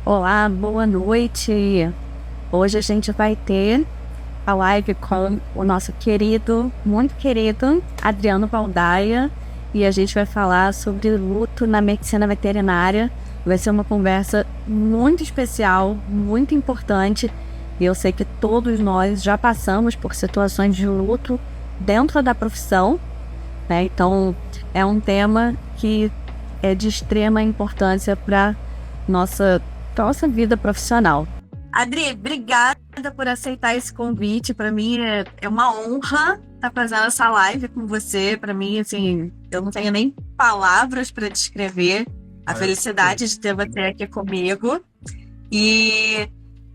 Olá, boa noite. Hoje a gente vai ter a live com o nosso querido, muito querido, Adriano Valdaia, e a gente vai falar sobre luto na medicina veterinária. Vai ser uma conversa muito especial, muito importante, e eu sei que todos nós já passamos por situações de luto dentro da profissão, né? Então, é um tema que é de extrema importância para nossa vida profissional. Adri, obrigada por aceitar esse convite. Para mim é uma honra estar fazendo essa live com você. Para mim, assim, eu não tenho nem palavras para descrever a felicidade de ter você aqui comigo. E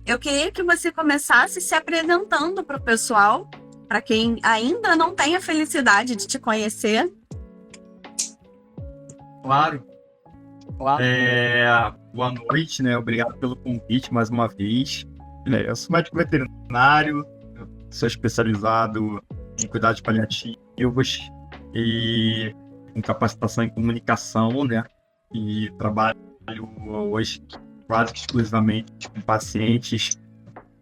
eu queria que você começasse se apresentando para o pessoal, para quem ainda não tem a felicidade de te conhecer. Claro. Boa noite, né? Obrigado pelo convite mais uma vez. Eu sou médico veterinário, sou especializado em cuidados paliativos e em capacitação em comunicação, né? E trabalho hoje quase que exclusivamente com pacientes,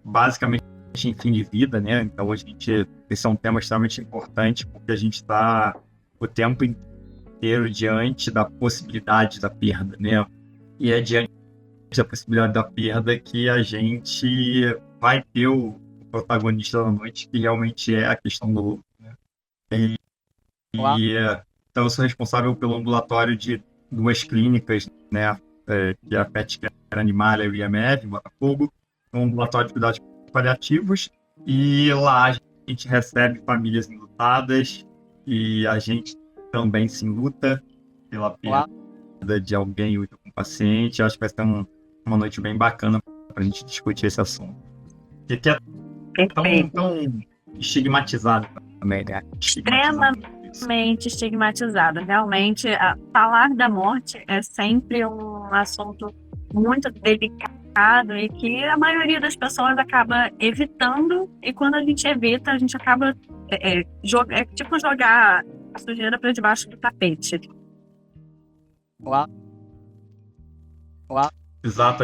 basicamente em fim de vida, né? Então, esse é um tema extremamente importante porque a gente está o tempo inteiro diante da possibilidade da perda, né? E é diante da possibilidade da perda que a gente vai ter o protagonista da noite, que realmente é a questão do luto, né? Então eu sou responsável pelo ambulatório de 2 clínicas, né? Que é a Pet Care Animalia e o IMF, em Botafogo, um ambulatório de cuidados paliativos, e lá a gente recebe famílias enlutadas e a gente também se enluta pela perda de alguém ou de um paciente. Eu acho que vai ser uma noite bem bacana para a gente discutir esse assunto. Que é tão estigmatizado também, né? Extremamente estigmatizado. Realmente, falar da morte é sempre um assunto muito delicado e que a maioria das pessoas acaba evitando, e quando a gente evita, a gente acaba tipo jogar a sujeira para debaixo do tapete. Exato,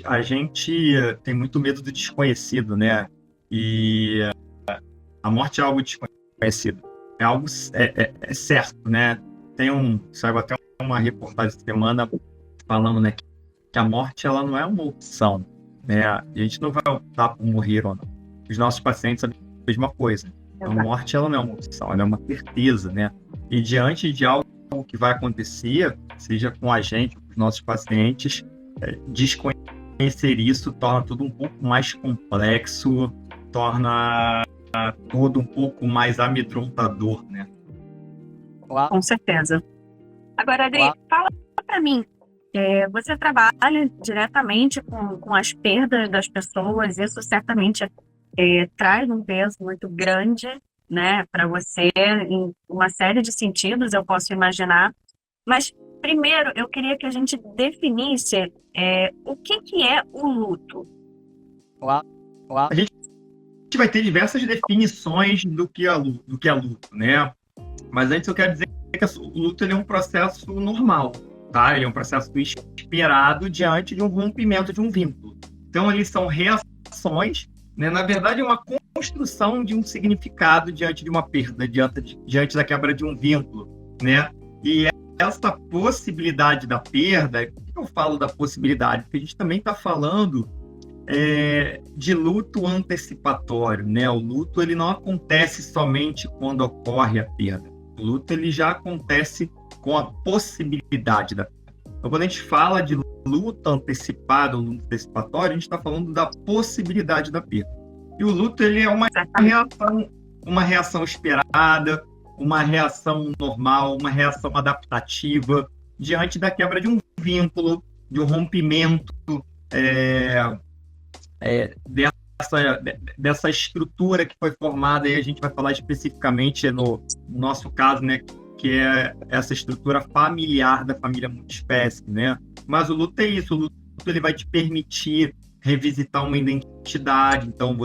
a gente tem muito medo do desconhecido, né? E a morte é algo desconhecido, é algo certo, né? Saiu até uma reportagem essa semana falando, né, que a morte ela não é uma opção, né? A gente não vai optar por morrer ou não. Os nossos pacientes a mesma coisa. A morte ela não é uma opção, ela é uma certeza, né? E diante de algo que vai acontecer, seja com a gente, com os nossos pacientes, desconhecer isso torna tudo um pouco mais complexo, torna tudo um pouco mais amedrontador, né? Com certeza. Agora, Adri, fala para mim, você trabalha diretamente com as perdas das pessoas, isso certamente traz um peso muito grande, né, para você, em uma série de sentidos, eu posso imaginar. Mas, primeiro, eu queria que a gente definisse o que é o luto. A gente vai ter diversas definições do que é luto, né? Mas antes eu quero dizer que o luto ele é um processo normal, tá? Ele é um processo esperado diante de um rompimento de um vínculo. Então, eles são reações, né? Na verdade, é uma construção de um significado diante de uma perda, diante da quebra de um vínculo, né? E essa possibilidade da perda, por que eu falo da possibilidade? Porque a gente também está falando de luto antecipatório, né? O luto ele não acontece somente quando ocorre a perda. O luto ele já acontece com a possibilidade da perda. Então, quando a gente fala de luto antecipado ou luto antecipatório, a gente está falando da possibilidade da perda. E o luto ele é uma reação esperada, uma reação normal, uma reação adaptativa diante da quebra de um vínculo, de um rompimento dessa estrutura que foi formada, e a gente vai falar especificamente no nosso caso, né, que é essa estrutura familiar da família multiespécie, né? Mas o luto é isso, o luto ele vai te permitir revisitar uma identidade. Então,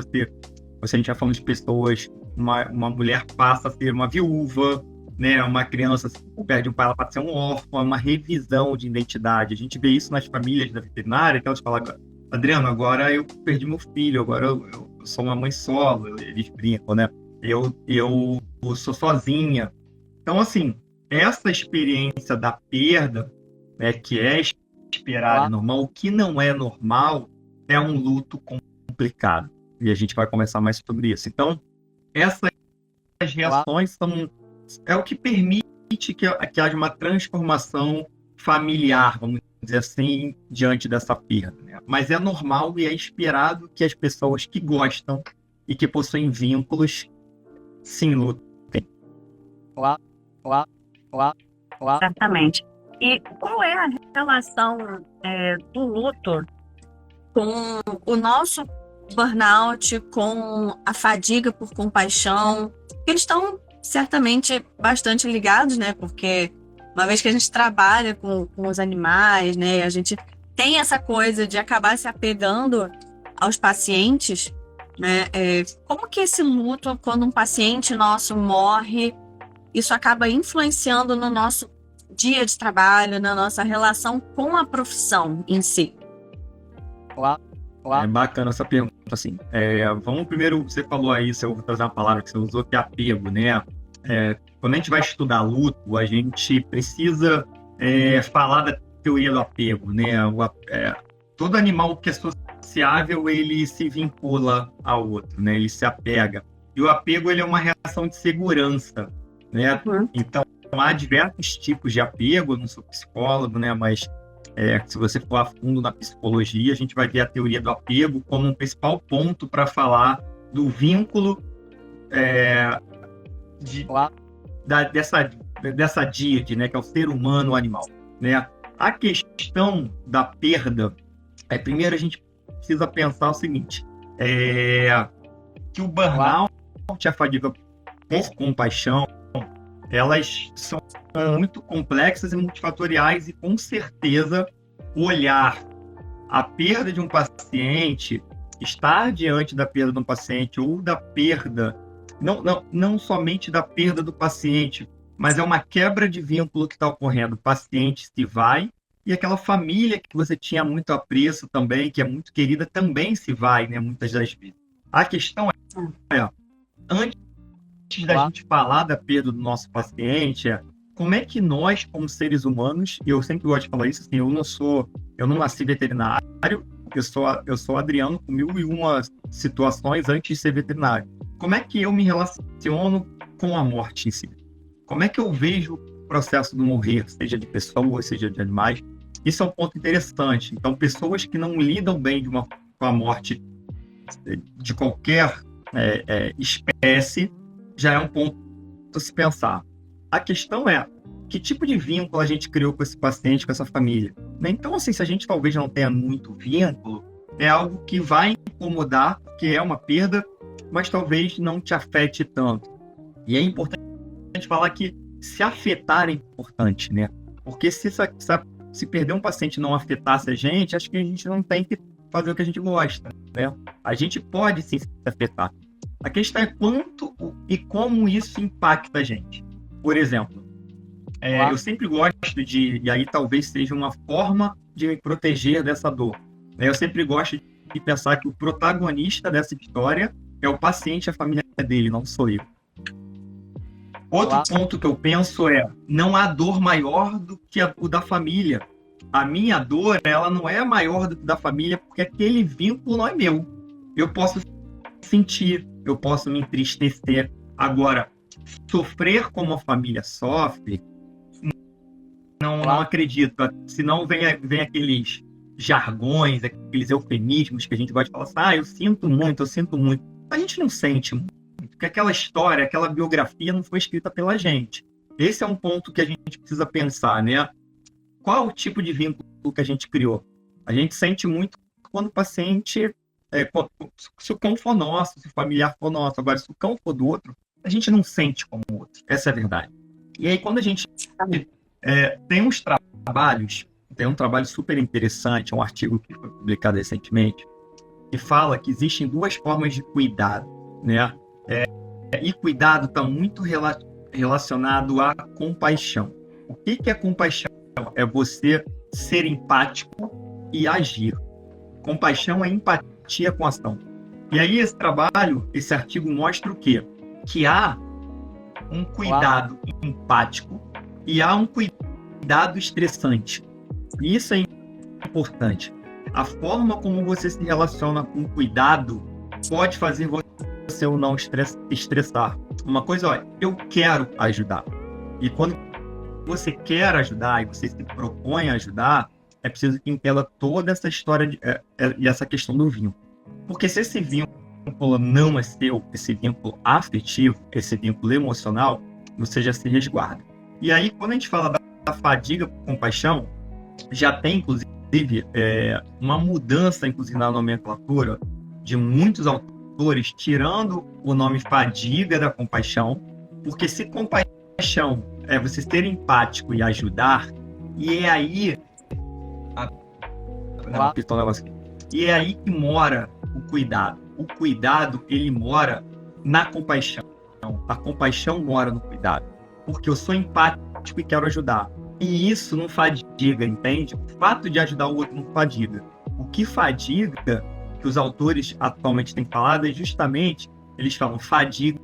a gente já falando de pessoas, uma mulher passa a ser uma viúva, né? Uma criança perde um pai, ela passa a ser um órfão, uma revisão de identidade. A gente vê isso nas famílias da veterinária, que elas falam: Adriano, agora eu perdi meu filho, agora eu sou uma mãe solo, eles brincam, né? Eu sou sozinha. Então, assim, essa experiência da perda, né, que é esperada e normal, o que não é normal é um luto complicado. E a gente vai conversar mais sobre isso. Então, essas reações é o que permite que haja uma transformação familiar, vamos dizer assim, diante dessa perda, né? Mas é normal e é esperado que as pessoas que gostam e que possuem vínculos, sim, lutem. Exatamente. E qual é a relação do luto com o nosso burnout, com a fadiga por compaixão? Eles estão certamente bastante ligados, né? Porque uma vez que a gente trabalha com os animais, né? A gente tem essa coisa de acabar se apegando aos pacientes, né? Como que esse luto, quando um paciente nosso morre, isso acaba influenciando no nosso dia de trabalho, na nossa relação com a profissão em si? É bacana essa pergunta, assim. Vamos primeiro, você falou aí, eu vou trazer uma palavra que você usou, que é apego, né? Quando a gente vai estudar luto, a gente precisa falar da teoria do apego, né? Todo animal que é sociável, ele se vincula ao outro, né? Ele se apega. E o apego, ele é uma reação de segurança, né? Então, há diversos tipos de apego. Eu não sou psicólogo, né? Mas se você for a fundo na psicologia, a gente vai ver a teoria do apego como um principal ponto para falar do vínculo dessa díade, né? Que é o ser humano, o animal, né? A questão da perda, primeiro a gente precisa pensar o seguinte, que o burnout e a fadiga por compaixão, elas são muito complexas e multifatoriais, e com certeza olhar a perda de um paciente, estar diante da perda de um paciente ou da perda, não somente da perda do paciente, mas é uma quebra de vínculo que está ocorrendo. O paciente se vai e aquela família que você tinha muito apreço também, que é muito querida, também se vai, né, muitas das vezes. A questão antes da gente falar da perda do nosso paciente, como é que nós, como seres humanos, e eu sempre gosto de falar isso, assim, eu não nasci veterinário, eu sou Adriano com 1001 situações antes de ser veterinário. Como é que eu me relaciono com a morte em si? Como é que eu vejo o processo do morrer, seja de pessoas, seja de animais? Isso é um ponto interessante. Então, pessoas que não lidam bem com a morte de qualquer espécie, já é um ponto a se pensar. A questão é, que tipo de vínculo a gente criou com esse paciente, com essa família? Então, assim, se a gente talvez não tenha muito vínculo, é algo que vai incomodar, que é uma perda, mas talvez não te afete tanto. E é importante falar que se afetar é importante, né? Porque se perder um paciente e não afetasse a gente, acho que a gente não tem que fazer o que a gente gosta, né? A gente pode sim se afetar. A questão é quanto e como isso impacta a gente. Por exemplo, eu sempre gosto e aí talvez seja uma forma de me proteger dessa dor. Eu sempre gosto de pensar que o protagonista dessa história é o paciente, a família dele, não sou eu. Outro ponto que eu penso não há dor maior do que o da família. A minha dor, ela não é maior do que da família, porque aquele vínculo não é meu. Eu posso sentir, eu posso me entristecer. Agora, sofrer como a família sofre, não acredito. Senão vem aqueles jargões, aqueles eufemismos que a gente gosta de falar assim, eu sinto muito. A gente não sente muito, porque aquela história, aquela biografia não foi escrita pela gente. Esse é um ponto que a gente precisa pensar, né? Qual o tipo de vínculo que a gente criou? A gente sente muito quando o paciente, se o cão for nosso, se o familiar for nosso. Agora, se o cão for do outro, a gente não sente como o outro. Essa é a verdade. E aí, quando a gente tem uns trabalhos, tem um trabalho super interessante, um artigo que foi publicado recentemente, fala que existem duas formas de cuidado, né? E cuidado está muito relacionado à compaixão. O que é compaixão? É você ser empático e agir. Compaixão é empatia com ação. E aí esse artigo mostra o quê? Que há um cuidado empático e há um cuidado estressante. E isso é importante. A forma como você se relaciona com o cuidado pode fazer você ou não estressar. Uma coisa, olha, eu quero ajudar. E quando você quer ajudar e você se propõe a ajudar, é preciso que entenda toda essa história e essa questão do vínculo. Porque se esse vínculo não é seu, esse vínculo afetivo, esse vínculo emocional, você já se resguarda. E aí, quando a gente fala da fadiga por compaixão, já tem, inclusive, uma mudança, inclusive, na nomenclatura de muitos autores, tirando o nome fadiga da compaixão, porque se compaixão é você ser empático e ajudar, e é aí... E é aí que mora o cuidado. O cuidado, ele mora na compaixão. A compaixão mora no cuidado. Porque eu sou empático e quero ajudar. E isso não fadiga, entende? O fato de ajudar o outro não fadiga. O que fadiga, que os autores atualmente têm falado, é justamente, eles falam fadiga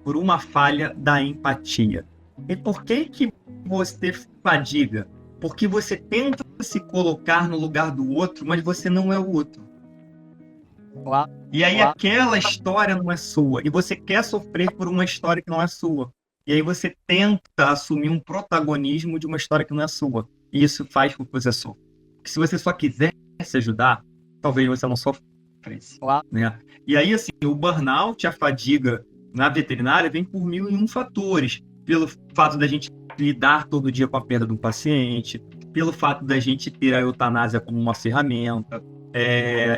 por uma falha da empatia. E por que você fadiga? Porque você tenta se colocar no lugar do outro, mas você não é o outro. E aí aquela história não é sua. E você quer sofrer por uma história que não é sua. E aí você tenta assumir um protagonismo de uma história que não é sua. E isso faz com que você sofra. Porque se você só quisesse ajudar, talvez você não sofresse. Né? E aí, assim, o burnout, a fadiga na veterinária vem por 1001 fatores. Pelo fato da gente lidar todo dia com a perda do paciente, pelo fato da gente ter a eutanásia como uma ferramenta,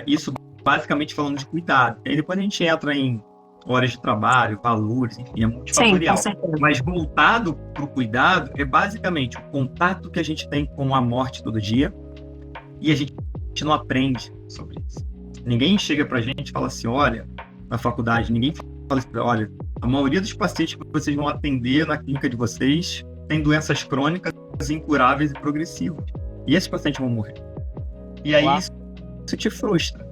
isso basicamente falando de cuidado. E aí depois a gente entra em horas de trabalho, valores, enfim, é multifatorial. Sim, mas voltado para o cuidado, é basicamente o contato que a gente tem com a morte todo dia e a gente não aprende sobre isso. Ninguém chega pra gente e fala assim, olha, na faculdade, ninguém fala assim, olha, a maioria dos pacientes que vocês vão atender na clínica de vocês tem doenças crônicas, incuráveis e progressivas. E esses pacientes vão morrer. E aí isso te frustra.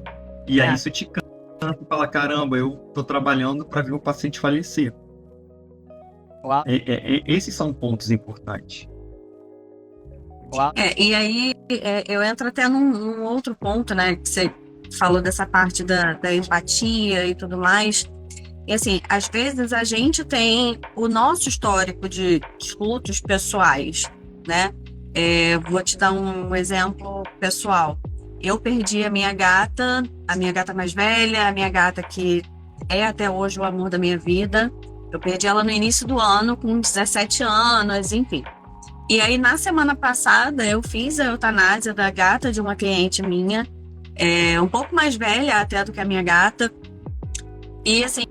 E aí isso te cansa e fala, caramba, eu tô trabalhando para ver o paciente falecer. Esses são pontos importantes. E aí eu entro até num outro ponto, né, que você falou dessa parte da empatia e tudo mais. E assim, às vezes a gente tem o nosso histórico de lutos pessoais, né? Vou te dar um exemplo pessoal. Eu perdi a minha gata mais velha, a minha gata que é até hoje o amor da minha vida. Eu perdi ela no início do ano, com 17 anos, enfim. E aí, na semana passada, eu fiz a eutanásia da gata de uma cliente minha, um pouco mais velha até do que a minha gata. E assim,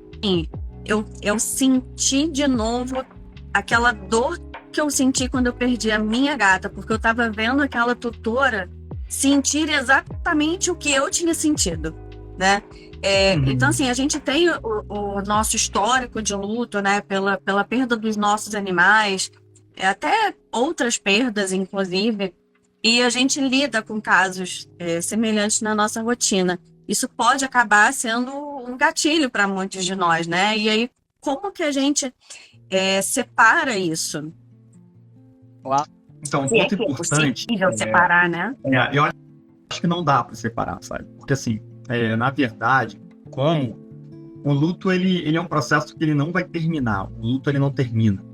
eu senti de novo aquela dor que eu senti quando eu perdi a minha gata, porque eu estava vendo aquela tutora sentir exatamente o que eu tinha sentido, né? Então, assim, a gente tem o nosso histórico de luto, né? Pela perda dos nossos animais, até outras perdas, inclusive, e a gente lida com casos semelhantes na nossa rotina. Isso pode acabar sendo um gatilho para muitos de nós, né? E aí, como que a gente separa isso? Então, um ponto importante... É possível separar, né? Eu acho que não dá para separar, sabe? Porque, assim, na verdade, como o luto, ele é um processo que ele não vai terminar. O luto, ele não termina.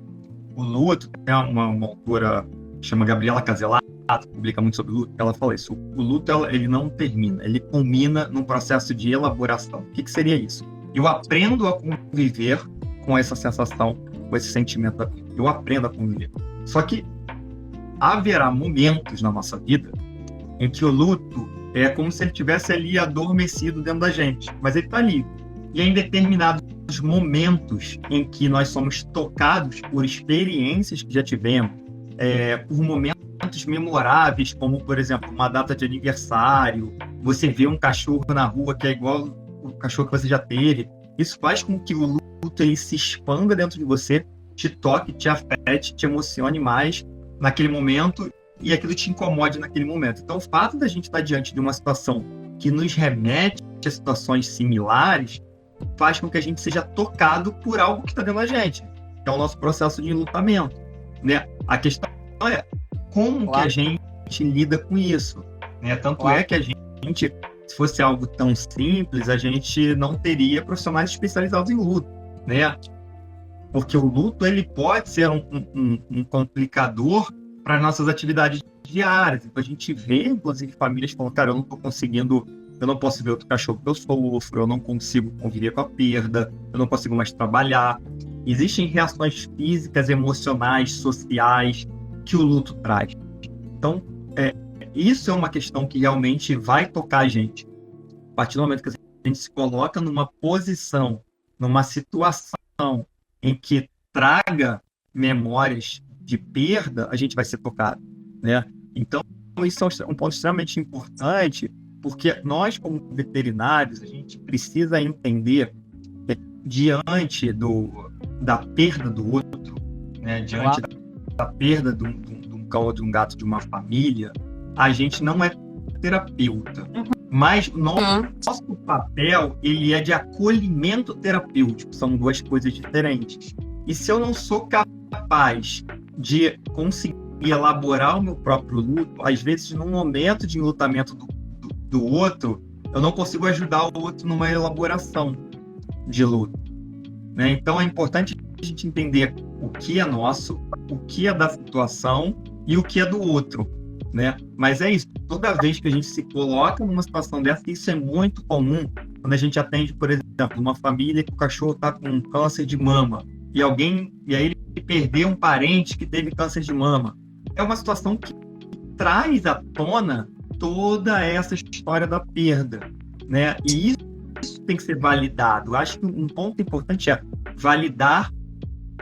O luto, tem uma autora que chama Gabriela Caselato, que publica muito sobre o luto, ela fala isso. O luto, ele não termina, ele culmina num processo de elaboração. O que seria isso? Eu aprendo a conviver com essa sensação, com esse sentimento da vida. Eu aprendo a conviver. Só que haverá momentos na nossa vida em que o luto é como se ele tivesse ali adormecido dentro da gente, mas ele está ali. E em determinados momentos em que nós somos tocados por experiências que já tivemos, por momentos memoráveis, como, por exemplo, uma data de aniversário, você vê um cachorro na rua que é igual o cachorro que você já teve. Isso faz com que o luto ele se expanda dentro de você, te toque, te afete, te emocione mais naquele momento e aquilo te incomode naquele momento. Então, o fato da gente estar diante de uma situação que nos remete a situações similares faz com que a gente seja tocado por algo que está dentro da gente, que é o nosso processo de enlutamento, né? A questão é como que a gente lida com isso, né? Tanto é que a gente, se fosse algo tão simples, a gente não teria profissionais especializados em luto, né? Porque o luto ele pode ser um complicador para nossas atividades diárias. Então a gente vê, inclusive, famílias falando, cara, eu não estou conseguindo, eu não posso ver outro cachorro que eu sofro, eu não consigo conviver com a perda, eu não consigo mais trabalhar. Existem reações físicas, emocionais, sociais que o luto traz. Então, isso é uma questão que realmente vai tocar a gente. A partir do momento que a gente se coloca numa posição, numa situação em que traga memórias de perda, a gente vai ser tocado, né? Então, isso é um ponto extremamente importante, porque nós, como veterinários, a gente precisa entender que diante da perda do outro, né? Diante da perda de um cão ou de um gato de uma família, a gente não é terapeuta, mas nosso papel ele é de acolhimento terapêutico, são duas coisas diferentes. E se eu não sou capaz de conseguir elaborar o meu próprio luto, às vezes num momento de enlutamento do outro, eu não consigo ajudar o outro numa elaboração de luto, né? Então é importante a gente entender o que é nosso, o que é da situação e o que é do outro, né? Mas é isso, toda vez que a gente se coloca numa situação dessa, isso é muito comum quando a gente atende, por exemplo, uma família que o cachorro está com câncer de mama e aí ele perdeu um parente que teve câncer de mama. É uma situação que traz à tona toda essa história da perda, né? E isso tem que ser validado. Eu acho que um ponto importante é validar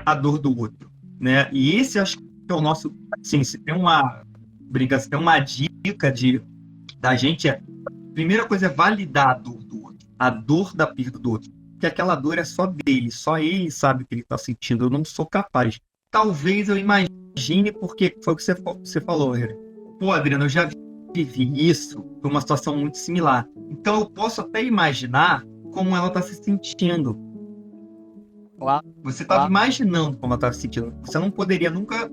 a dor do outro, né? E esse acho que é o nosso, sim, se tem uma dica da gente primeira coisa é validar a dor do outro, a dor da perda do outro, porque aquela dor é só dele, só ele sabe o que ele está sentindo, eu não sou capaz. Talvez eu imagine, porque foi o que você falou, Hélio. Pô, Adriano, eu já vivi isso, foi uma situação muito similar. Então eu posso até imaginar como ela está se sentindo. Você estava imaginando como ela estava se sentindo. Você não poderia nunca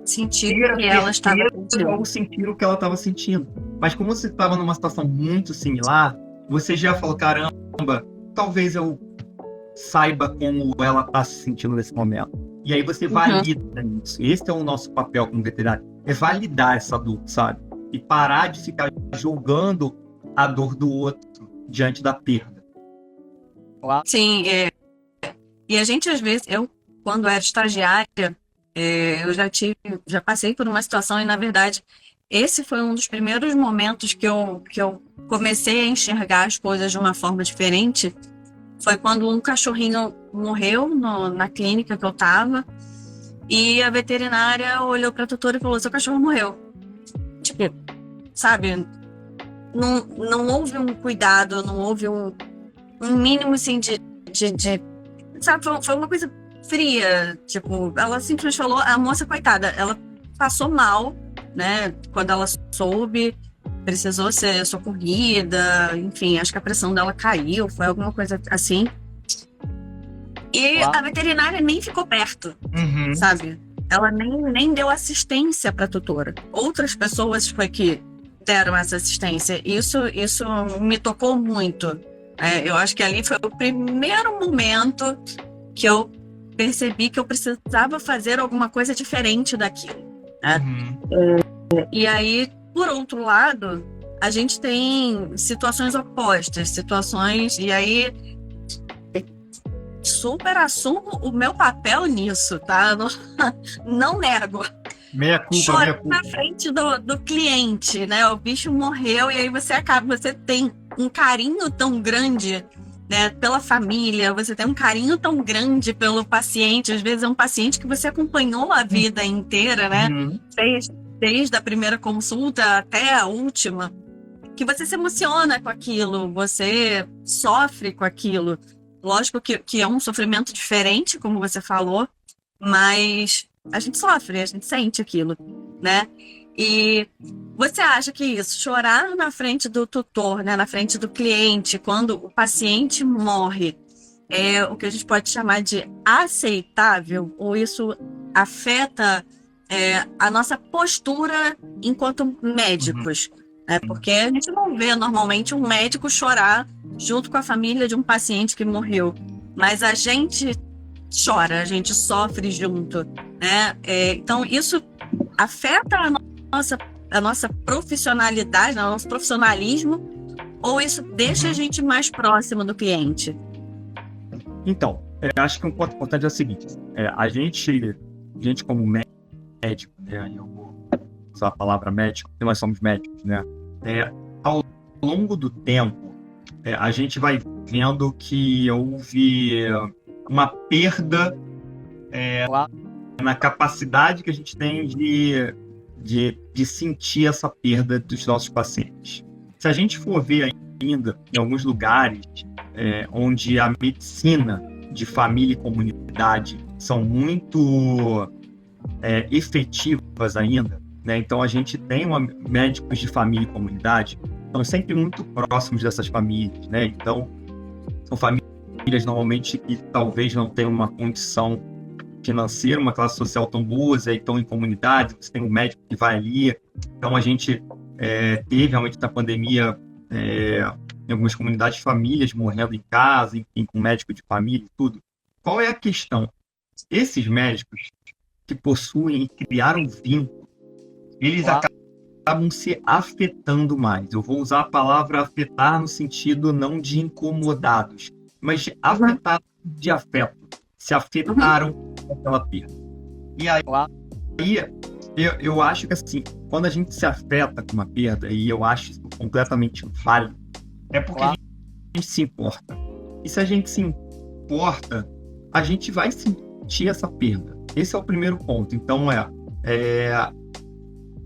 sentir o que ela estava sentindo. Ou sentir o que ela estava sentindo. Mas como você estava numa situação muito similar, você já falou, caramba, talvez eu saiba como ela está se sentindo nesse momento. E aí você valida isso. Esse é o nosso papel como veterinário. É validar essa dor, sabe? E parar de ficar julgando a dor do outro diante da perda. Sim, e a gente às vezes, eu quando era estagiária, eu já passei por uma situação e na verdade esse foi um dos primeiros momentos que eu comecei a enxergar as coisas de uma forma diferente. Foi quando um cachorrinho morreu na clínica que eu tava e a veterinária olhou pra tutora e falou, seu cachorro morreu. Tipo, sabe, não houve um cuidado, não houve um mínimo assim de sabe, foi uma coisa fria, tipo, ela simplesmente falou, a moça, coitada, ela passou mal, né, quando ela soube, precisou ser socorrida, enfim, acho que a pressão dela caiu, foi alguma coisa assim. E a veterinária nem ficou perto, sabe? Ela nem deu assistência para a tutora. Outras pessoas foi que deram essa assistência. Isso me tocou muito. Eu acho que ali foi o primeiro momento que eu percebi que eu precisava fazer alguma coisa diferente daquilo, né? E aí, por outro lado, a gente tem situações opostas, e aí super assumo o meu papel nisso, tá? Não nego. Meia culpa. Choro na frente do cliente, né? O bicho morreu e aí você tem um carinho tão grande, né, pela família, você tem um carinho tão grande pelo paciente, às vezes é um paciente que você acompanhou a vida inteira, né? Desde a primeira consulta até a última. que você se emociona com aquilo, você sofre com aquilo. Lógico que é um sofrimento diferente, como você falou, mas a gente sofre, a gente sente aquilo, né? E você acha que isso, chorar na frente do tutor, né, na frente do cliente, quando o paciente morre, é o que a gente pode chamar de aceitável? Ou isso afeta a nossa postura enquanto médicos? Porque a gente não vê normalmente um médico chorar junto com a família de um paciente que morreu, mas a gente chora, a gente sofre junto, né? Então isso afeta a nossa profissionalidade, o nosso profissionalismo, ou isso deixa a gente mais próximo do cliente? Então, eu acho que um ponto importante é o seguinte: a gente como médico, né, eu vou usar a palavra médico, porque nós somos médicos, né? Ao longo do tempo, a gente vai vendo que houve uma perda na capacidade que a gente tem de sentir essa perda dos nossos pacientes. Se a gente for ver ainda em alguns lugares onde a medicina de família e comunidade são muito efetivas ainda, né? Então a gente tem médicos de família e comunidade estão sempre muito próximos dessas famílias, né? Então são famílias normalmente que talvez não tenham uma condição financeira, uma classe social tão boa, aí estão em comunidade, você tem um médico que vai ali. Então a gente teve realmente na pandemia em algumas comunidades, famílias morrendo em casa, enfim, com médico de família e tudo. Qual é a questão? Esses médicos que possuem e criaram vínculo, eles acabam se afetando mais. Eu vou usar a palavra afetar no sentido não de incomodados, mas de afetar de afeto. Se afetaram com aquela perda. E aí eu acho que assim, quando a gente se afeta com uma perda, e eu acho isso completamente válido, é porque a gente se importa. E se a gente se importa, a gente vai sentir essa perda. Esse é o primeiro ponto. Então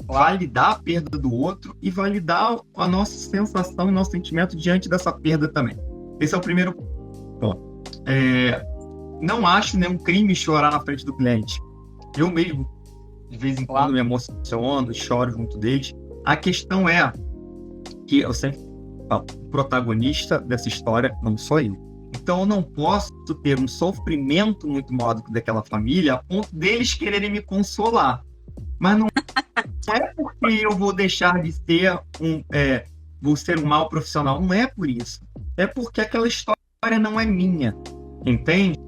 validar a perda do outro e validar a nossa sensação e nosso sentimento diante dessa perda também. Esse é o primeiro ponto. Não acho nenhum crime chorar na frente do cliente. Eu mesmo, de vez em quando, me emociono, choro junto deles. A questão é que eu sempre falo, o protagonista dessa história não sou eu. Então eu não posso ter um sofrimento muito maior do que daquela família a ponto deles quererem me consolar. Mas não é porque eu vou deixar de ser vou ser um mau profissional. Não é por isso. É porque aquela história não é minha. Entende?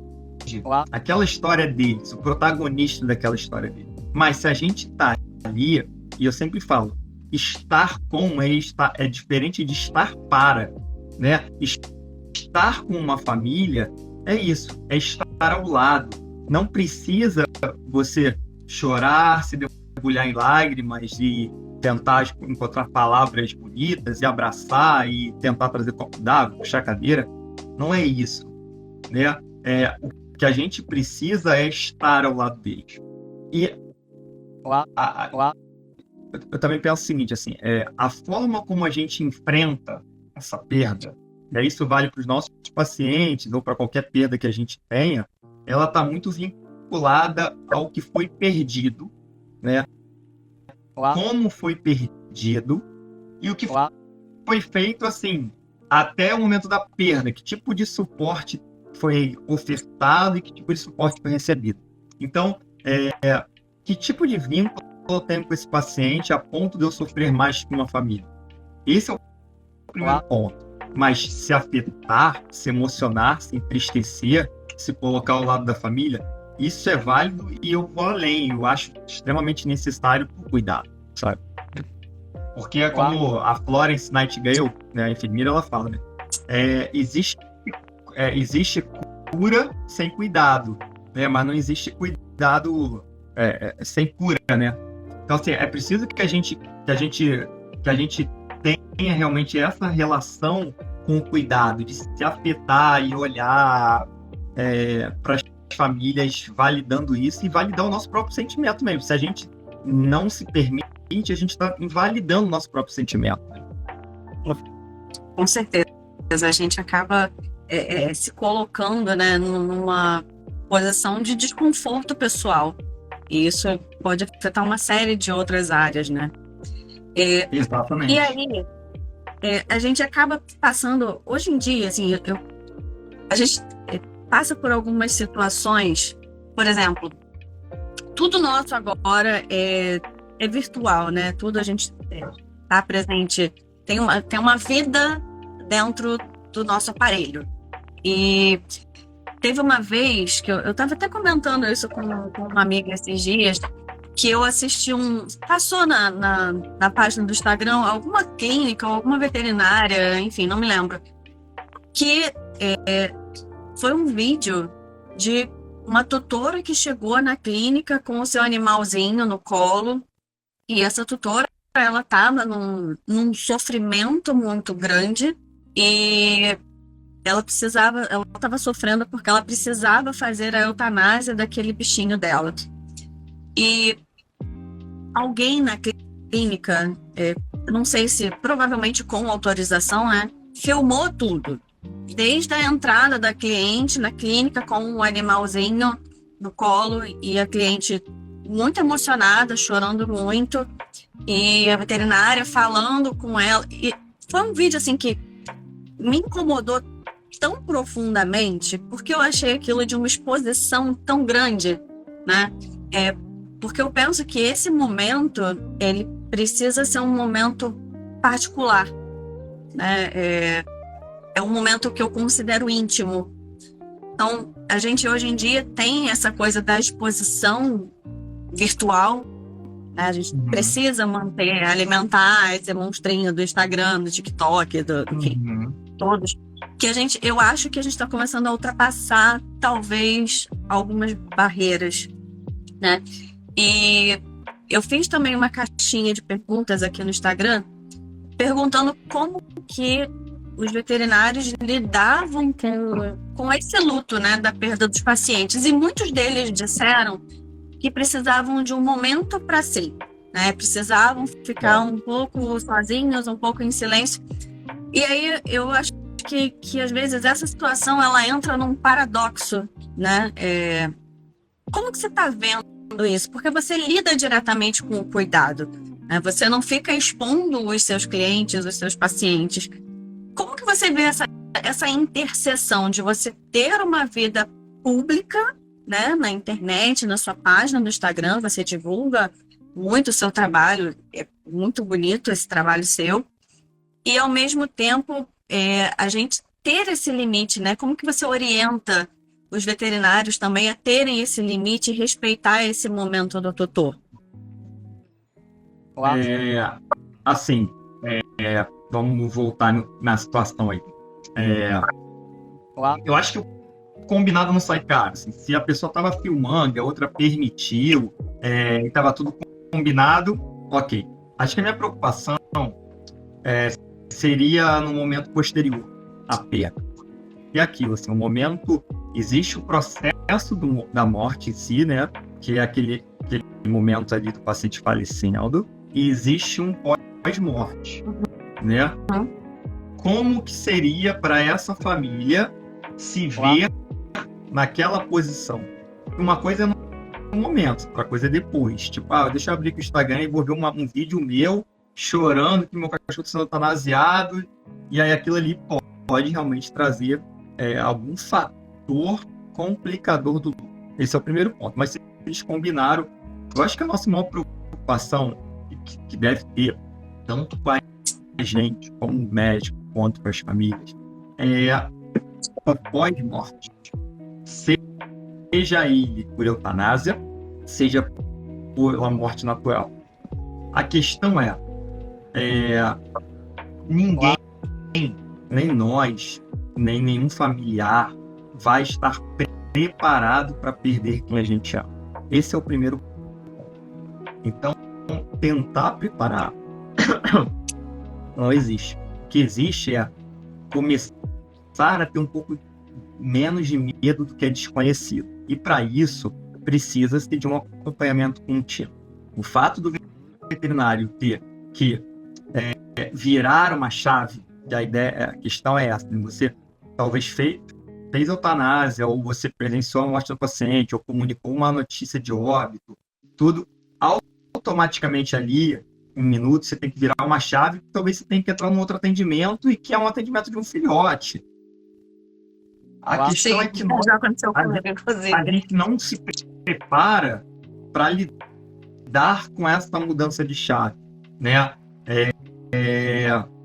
Aquela história deles, o protagonista daquela história deles. Mas se a gente tá ali, e eu sempre falo, estar com é diferente de estar para, né? Estar com uma família é isso, é estar ao lado. Não precisa você chorar, se debulhar em lágrimas e tentar encontrar palavras bonitas e abraçar e tentar trazer copo d'água, puxar a cadeira. Não é isso, né? O que a gente precisa é estar ao lado deles. E eu também penso o seguinte, assim, a forma como a gente enfrenta essa perda, e aí isso vale para os nossos pacientes ou para qualquer perda que a gente tenha, ela está muito vinculada ao que foi perdido, né? Como foi perdido e o que foi feito, assim, até o momento da perda, que tipo de suporte foi ofertado e que tipo de suporte foi recebido. Então, que tipo de vínculo eu tenho com esse paciente a ponto de eu sofrer mais que uma família? Esse é o primeiro ponto. Mas se afetar, se emocionar, se entristecer, se colocar ao lado da família, isso é válido e eu vou além. Eu acho extremamente necessário por cuidado, sabe? Porque é como a Florence Nightingale, né, a enfermeira, ela fala, né? Existe cura sem cuidado, né? Mas não existe cuidado sem cura, né? Então, assim, é preciso que a gente tenha realmente essa relação com o cuidado, de se afetar e olhar para as famílias, validando isso e validar o nosso próprio sentimento mesmo. Se a gente não se permite, a gente está invalidando o nosso próprio sentimento. Com certeza, a gente acaba se colocando, né, numa posição de desconforto pessoal. E isso pode afetar uma série de outras áreas, né? E Exatamente. aí, a gente acaba passando, hoje em dia, assim, a gente passa por algumas situações, por exemplo, tudo nosso agora é virtual, né? Tudo a gente está presente, tem uma vida dentro do nosso aparelho. E teve uma vez que eu estava até comentando isso com uma amiga esses dias, que eu assisti passou na página do Instagram alguma clínica, alguma veterinária, enfim, não me lembro, que foi um vídeo de uma tutora que chegou na clínica com o seu animalzinho no colo, e essa tutora, ela estava num sofrimento muito grande, e ela estava sofrendo porque ela precisava fazer a eutanásia daquele bichinho dela. E alguém na clínica, não sei se provavelmente com autorização, né, filmou tudo. Desde a entrada da cliente na clínica com o animalzinho no colo e a cliente muito emocionada, chorando muito, e a veterinária falando com ela. E foi um vídeo assim que me incomodou tão profundamente, porque eu achei aquilo de uma exposição tão grande, né? Porque eu penso que esse momento, ele precisa ser um momento particular, né? É um momento que eu considero íntimo. Então, a gente hoje em dia tem essa coisa da exposição virtual, né? A gente precisa manter, alimentar esse monstrinho do Instagram, do TikTok, enfim, todos. Eu acho que a gente está começando a ultrapassar, talvez, algumas barreiras, né? E eu fiz também uma caixinha de perguntas aqui no Instagram, perguntando como que os veterinários lidavam com esse luto, né, da perda dos pacientes. E muitos deles disseram que precisavam de um momento para si, né? Precisavam ficar um pouco sozinhos, um pouco em silêncio. E aí eu acho que às vezes essa situação ela entra num paradoxo, né? Como que você está vendo isso? Porque você lida diretamente com o cuidado, né? Você não fica expondo os seus clientes, os seus pacientes. Como que você vê essa interseção de você ter uma vida pública, né, na internet, na sua página no Instagram, você divulga muito o seu trabalho, é muito bonito esse trabalho seu, e ao mesmo tempo a gente ter esse limite, né? Como que você orienta os veterinários também a terem esse limite e respeitar esse momento do tutor? Assim, vamos voltar na situação aí. Eu acho que o combinado não sai caro. Assim, se a pessoa estava filmando, a outra permitiu, e estava tudo combinado, ok. Acho que a minha preocupação seria no momento posterior à perda. E aquilo, assim, o momento, existe o processo da morte em si, né? Que é aquele momento ali do paciente falecendo, e existe um pós-morte, né? Como que seria para essa família se ver naquela posição? Uma coisa é no momento, outra coisa é depois. Tipo, deixa eu abrir aqui o Instagram e vou ver um vídeo meu chorando que meu cachorro está sendo eutanasiado, e aí aquilo ali pode realmente trazer algum fator complicador do luto. Esse é o primeiro ponto. Mas se eles combinaram, eu acho que a nossa maior preocupação, que deve ter, tanto para a gente, como o médico, quanto para as famílias, o pós-morte. Seja ele por eutanásia, seja por uma morte natural. A questão ninguém, nem nós, nem nenhum familiar vai estar preparado para perder quem a gente ama. Esse é o primeiro ponto. Então, tentar preparar não existe. O que existe é começar a ter um pouco menos de medo do que é desconhecido. E para isso, precisa-se de um acompanhamento contínuo. O fato do veterinário ter que virar uma chave, a questão é essa, né? Você talvez fez eutanásia, ou você presenciou a morte do paciente, ou comunicou uma notícia de óbito, tudo automaticamente ali, um minuto, você tem que virar uma chave, talvez você tenha que entrar num outro atendimento, e que é um atendimento de um filhote. A questão é que já aconteceu comigo, inclusive. a gente não se prepara para lidar com essa mudança de chave, né?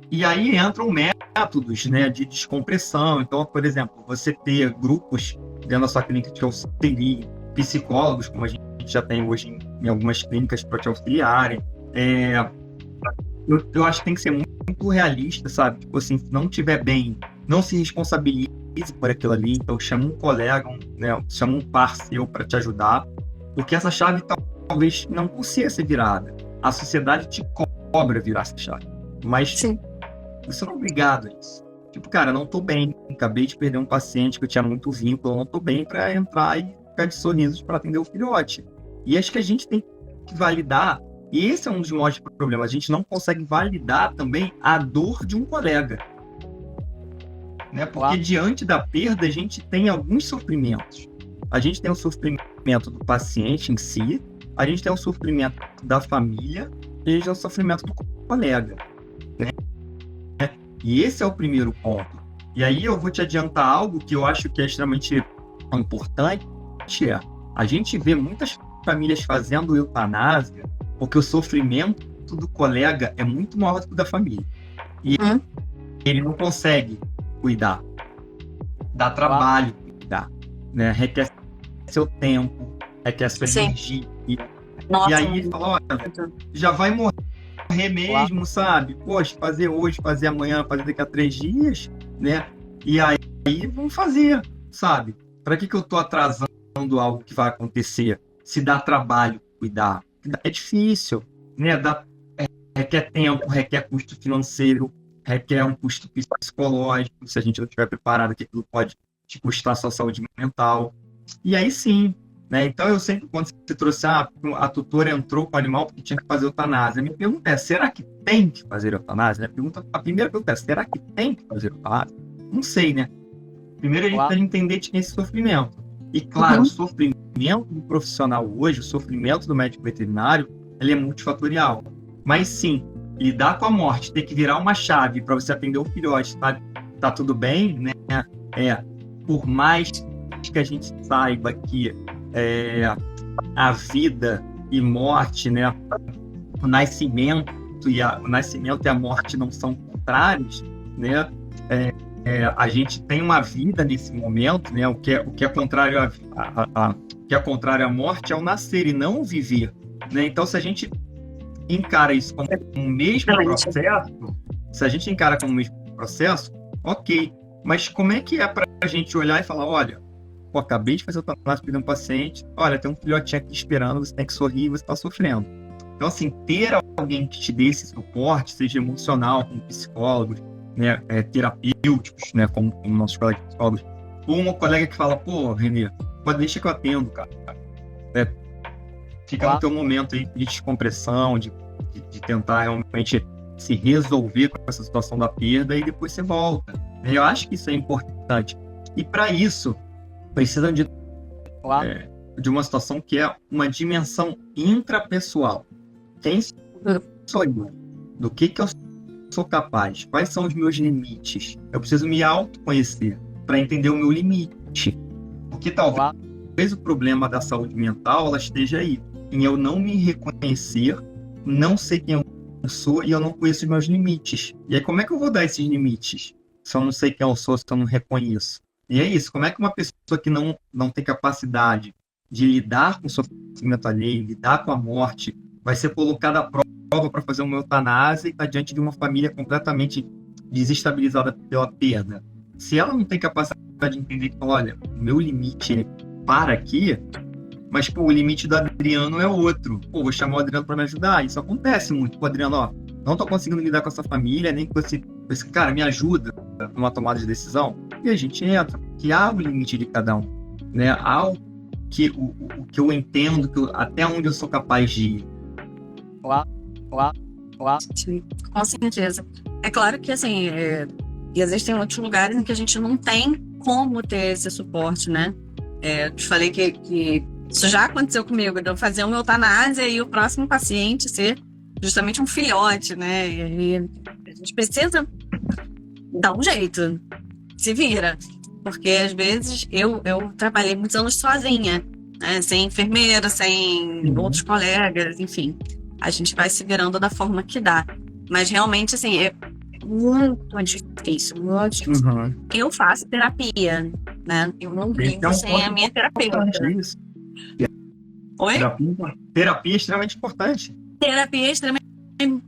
E aí entram métodos, né, de descompressão. Então, por exemplo, você ter grupos dentro da sua clínica que te auxiliem, psicólogos, como a gente já tem hoje em algumas clínicas para te auxiliarem. Eu acho que tem que ser muito realista, sabe? Tipo assim, se não estiver bem, não se responsabilize por aquilo ali. Então, chama um colega, né, chama um parceiro para te ajudar, porque essa chave talvez não consiga ser virada. A sociedade te cobra virar essa chave, mas Sim. você não é obrigado a isso. Tipo, cara, não tô bem, acabei de perder um paciente que eu tinha muito vínculo, eu não tô bem para entrar e ficar de sorrisos para atender o filhote. E acho que a gente tem que validar, e esse é um dos maiores problemas, a gente não consegue validar também a dor de um colega. Né? Porque diante da perda, a gente tem alguns sofrimentos. A gente tem o sofrimento do paciente em si, a gente tem o sofrimento da família, e a gente tem o sofrimento do colega. Né? E esse é o primeiro ponto. E aí eu vou te adiantar algo que eu acho que é extremamente importante, a gente vê muitas famílias fazendo eutanásia porque o sofrimento do colega é muito maior do que o da família. E ele não consegue cuidar. Dá trabalho cuidar. Né? Requer seu tempo, requer sua energia. Nossa, e aí ele fala, olha, já vai morrer mesmo, sabe? Poxa, fazer hoje, fazer amanhã, fazer daqui a 3 dias, né? E aí vamos fazer, sabe? Para que eu tô atrasando algo que vai acontecer? Se dá trabalho cuidar. É difícil, né? Requer tempo, requer custo financeiro, requer um custo psicológico, se a gente não estiver preparado, que aquilo pode te custar a sua saúde mental. E aí sim, né? Então eu sempre, quando você trouxe, a tutora entrou com o animal porque tinha que fazer eutanásia. A minha pergunta é, será que tem que fazer eutanásia? A primeira pergunta é, será que tem que fazer eutanásia? Não sei, né? Primeiro a gente tem que entender que tem esse sofrimento. E claro, o sofrimento do profissional hoje, o sofrimento do médico veterinário, ele é multifatorial. Mas sim, lidar com a morte, ter que virar uma chave para você atender o filhote, tá tudo bem, né? Por mais que a gente saiba que a vida e morte, né? O nascimento e a morte não são contrários, né? A gente tem uma vida nesse momento, né? O que é contrário que é contrário à morte é o nascer e não o viver, né? Então, se a gente encara isso como um mesmo processo, ok. Mas como é que é para a gente olhar e falar, olha, acabei de fazer o eutanásia para um paciente, olha, tem um filhotinho aqui esperando, você tem que sorrir, você está sofrendo. Então, assim, ter alguém que te dê esse suporte, seja emocional, como psicólogos, né, terapêuticos, né, como nossos colegas psicólogos, ou uma colega que fala, pô, Renê, deixa que eu atendo, cara. Fica no teu momento aí de descompressão, de tentar realmente se resolver com essa situação da perda e depois você volta. Eu acho que isso é importante. E para isso, precisam de uma situação que é uma dimensão intrapessoal. Quem sou eu? Do que eu sou capaz? Quais são os meus limites? Eu preciso me autoconhecer para entender o meu limite. Porque talvez o problema da saúde mental ela esteja aí, em eu não me reconhecer, não sei quem eu sou e eu não conheço os meus limites. E aí, como é que eu vou dar esses limites se eu não sei quem eu sou, se eu não reconheço? E é isso, como é que uma pessoa que não tem capacidade de lidar com o sofrimento alheio, lidar com a morte, vai ser colocada à prova para fazer uma eutanásia e está diante de uma família completamente desestabilizada pela perda? Se ela não tem capacidade de entender que, olha, o meu limite é para aqui, mas, pô, o limite do Adriano é outro. Pô, vou chamar o Adriano para me ajudar. Isso acontece muito com o Adriano, ó. Não tô conseguindo lidar com essa família, nem com esse cara, me ajuda numa tomada de decisão. E a gente entra, que há o limite de cada um, né? Há o que eu entendo, até onde eu sou capaz de ir. Sim, com certeza. É claro que, assim, existem outros lugares em que a gente não tem como ter esse suporte, né? Eu te falei que isso já aconteceu comigo, de eu fazer uma eutanásia e o próximo paciente ser justamente um filhote, né? E aí a gente precisa dar um jeito, se vira. Porque, às vezes, eu trabalhei muitos anos sozinha, né? Sem enfermeira, sem outros colegas, enfim. A gente vai se virando da forma que dá. Mas, realmente, assim, é muito difícil, muito difícil. Eu faço terapia, né? Eu não vivo sem a minha terapeuta. Isso. Oi? Terapia é extremamente importante. Terapia é extremamente...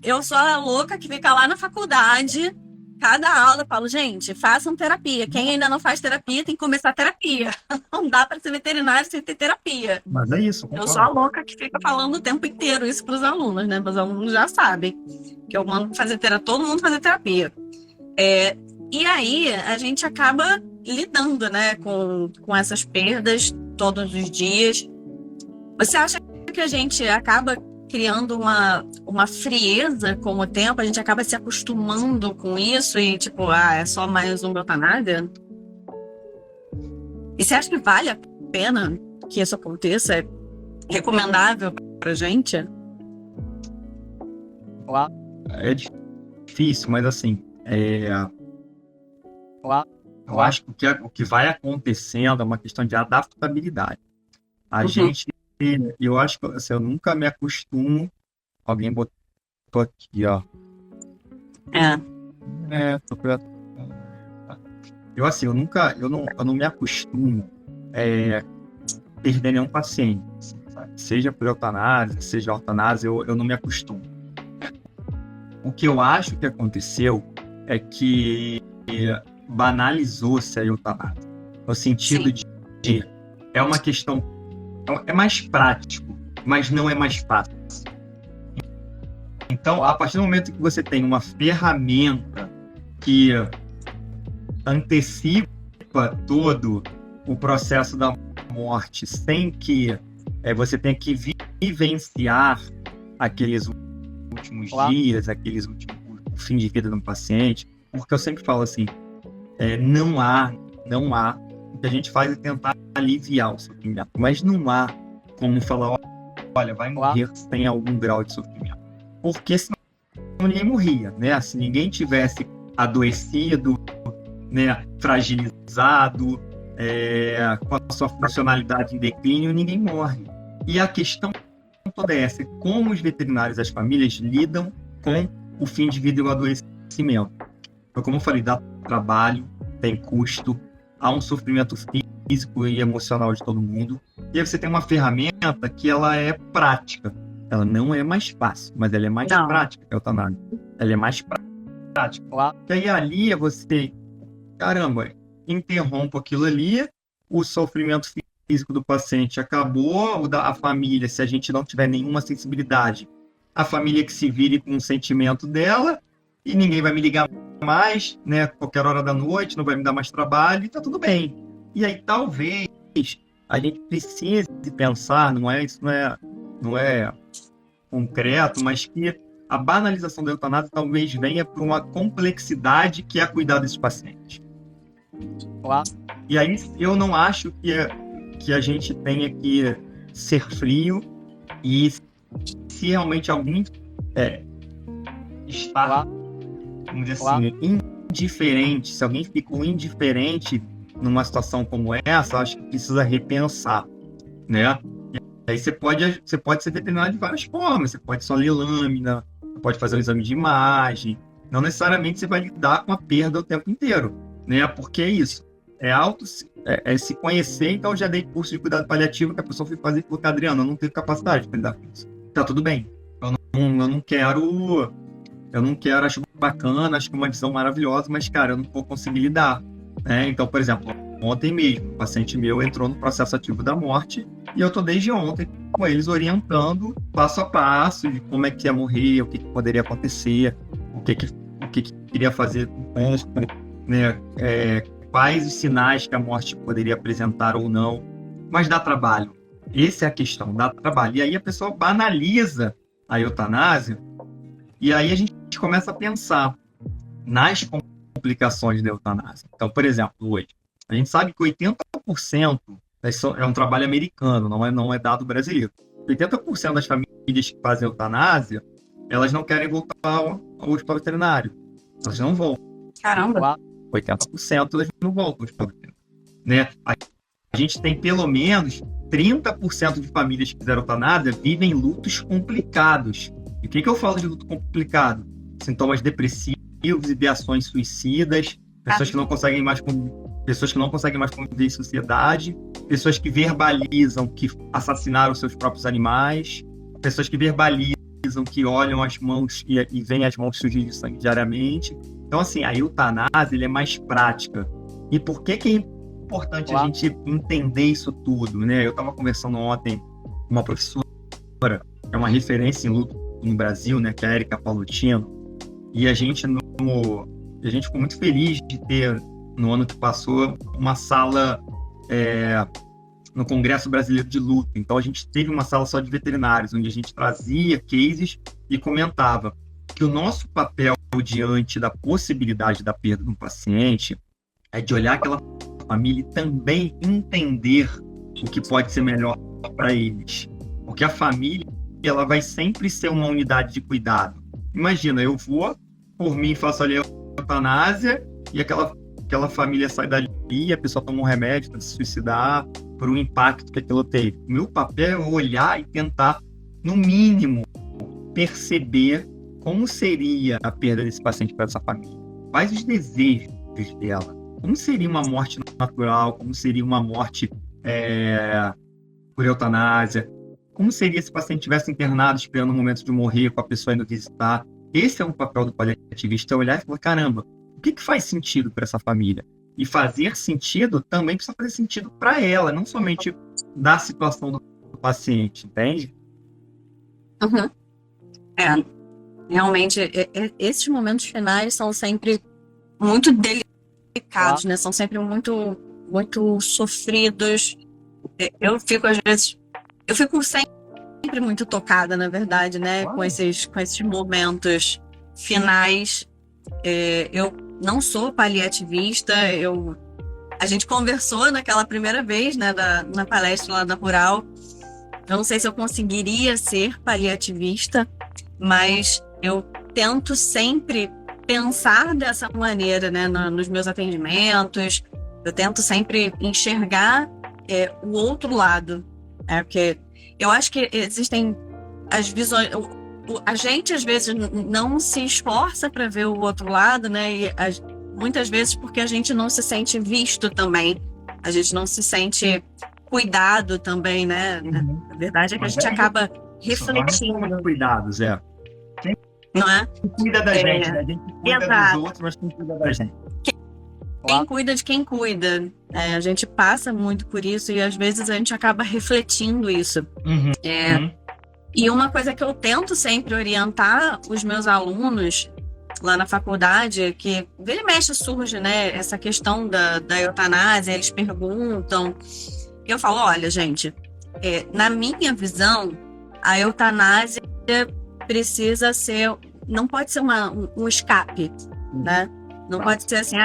Eu sou a louca que fica lá na faculdade, cada aula eu falo, gente, façam terapia. Quem ainda não faz terapia tem que começar a terapia. Não dá para ser veterinário sem ter terapia. Mas é isso. Eu sou a louca que fica falando o tempo inteiro isso para os alunos, né? Os alunos já sabem que eu mando fazer terapia, todo mundo fazer terapia. E aí a gente acaba lidando, né, com essas perdas todos os dias. Você acha que a gente acaba criando uma frieza com o tempo? A gente acaba se acostumando com isso e tipo, é só mais uma eutanásia? E você acha que vale a pena que isso aconteça? É recomendável pra gente? É difícil, mas assim, eu acho que o que vai acontecendo é uma questão de adaptabilidade. A gente, eu acho que assim, eu nunca me acostumo. Alguém botou aqui, ó. Eu assim, eu não me acostumo perder nenhum paciente, sabe? Seja por eutanásia, seja eutanásia, eu não me acostumo. O que eu acho que aconteceu é que banalizou-se a eutanásia, no sentido de é uma questão, é mais prático, mas não é mais fácil. Então, a partir do momento que você tem uma ferramenta que antecipa todo o processo da morte sem que você tenha que vivenciar aqueles últimos dias, o fim de vida do paciente, porque eu sempre falo assim, não há, o que a gente faz é tentar aliviar o sofrimento, mas não há como falar, olha, vai morrer sem algum grau de sofrimento, porque senão ninguém morria, né? Se ninguém tivesse adoecido, né, fragilizado, com a sua funcionalidade em declínio, ninguém morre. E a questão toda é essa, como os veterinários e as famílias lidam com o fim de vida e o adoecimento. Então, como eu falei, dá trabalho, tem custo, há um sofrimento físico e emocional de todo mundo, e aí você tem uma ferramenta que ela é prática. Ela não é mais fácil, mas ela é mais prática, é a eutanásia. Ela é mais prática. E aí ali você, caramba, interrompe aquilo ali, o sofrimento físico do paciente acabou, a família, se a gente não tiver nenhuma sensibilidade, a família que se vire com o sentimento dela, e ninguém vai me ligar mais, né, qualquer hora da noite, não vai me dar mais trabalho, e tá tudo bem. E aí talvez a gente precise pensar, isso não é concreto, mas que a banalização da eutanásia talvez venha por uma complexidade que é cuidar desses pacientes. E aí eu não acho que a gente tenha que ser frio, e se realmente alguém está, vamos dizer assim, indiferente, se alguém ficou indiferente numa situação como essa, acho que precisa repensar, né? E aí você pode ser veterinário de várias formas, você pode só ler lâmina, pode fazer um exame de imagem, não necessariamente você vai lidar com a perda o tempo inteiro, né? Porque é isso, é se conhecer. Então eu já dei curso de cuidado paliativo que a pessoa foi fazer e falou, Adriano, eu não tenho capacidade de lidar com isso. Tá tudo bem, eu não quero, acho bacana, acho que é uma visão maravilhosa, mas cara, eu não vou conseguir lidar, né? Então, por exemplo, ontem mesmo, um paciente meu entrou no processo ativo da morte e eu tô desde ontem com eles orientando passo a passo de como é que ia morrer, o que poderia acontecer, o que queria fazer, né? Quais os sinais que a morte poderia apresentar ou não, mas dá trabalho. Essa é a questão, dá trabalho. E aí a pessoa banaliza a eutanásia E aí a gente começa a pensar nas complicações da eutanásia. Então, por exemplo, hoje, a gente sabe que 80% é um trabalho americano, não é dado brasileiro. 80% das famílias que fazem eutanásia, elas não querem voltar ao hospital veterinário. Elas não voltam. Caramba! 80% elas não voltam ao hospital veterinário. Né? A gente tem pelo menos 30% de famílias que fizeram eutanásia vivem lutos complicados. E o que eu falo de luto complicado? Sintomas depressivos, ideações suicidas, pessoas que não conseguem mais conviver em sociedade, pessoas que verbalizam que assassinaram seus próprios animais, pessoas que verbalizam que olham as mãos e veem as mãos sujas de sangue diariamente. Então, assim, a eutanásia ele é mais prática. E por que é importante a gente entender isso tudo, né? Eu estava conversando ontem com uma professora, é uma referência em luto no Brasil, né? Que é a Érica Palutino. E a gente ficou muito feliz de ter, no ano que passou, uma sala no Congresso Brasileiro de Luto. Então, a gente teve uma sala só de veterinários, onde a gente trazia cases e comentava que o nosso papel diante da possibilidade da perda de um paciente é de olhar aquela família e também entender o que pode ser melhor para eles. Porque a família ela vai sempre ser uma unidade de cuidado. Imagina, eu vou, por mim, faço ali a eutanásia e aquela família sai dali e a pessoa toma um remédio para se suicidar por um impacto que aquilo teve. O meu papel é olhar e tentar, no mínimo, perceber como seria a perda desse paciente para essa família. Quais os desejos dela? Como seria uma morte natural? Como seria uma morte por eutanásia? Como seria se o paciente estivesse internado esperando o momento de morrer com a pessoa indo visitar? Esse é um papel do paliativista, olhar e falar, caramba, o que faz sentido para essa família? E fazer sentido também precisa fazer sentido para ela, não somente da situação do paciente, entende? Uhum. Realmente, esses momentos finais são sempre muito delicados, né? São sempre muito, muito sofridos. Eu fico sempre muito tocada, na verdade, né? Com esses momentos finais. Eu não sou paliativista, a gente conversou naquela primeira vez, né, na palestra lá da Rural. Eu não sei se eu conseguiria ser paliativista, mas eu tento sempre pensar dessa maneira, né, nos meus atendimentos. Eu tento sempre enxergar o outro lado, porque eu acho que existem as visões. A gente às vezes não se esforça para ver o outro lado, né? E muitas vezes porque a gente não se sente visto também, a gente não se sente cuidado também, né? A verdade é que a gente acaba refletindo. Cuidados, Não é? Quem cuida da gente, né? A gente cuida dos outros, mas quem cuida da gente. Quem cuida de quem cuida. A gente passa muito por isso e às vezes a gente acaba refletindo isso. E uma coisa que eu tento sempre orientar os meus alunos lá na faculdade, que vira e mexe surge, né, essa questão da eutanásia, eles perguntam, eu falo, olha, gente, na minha visão, a eutanásia precisa ser, não pode ser um escape, né? Não pode ser assim,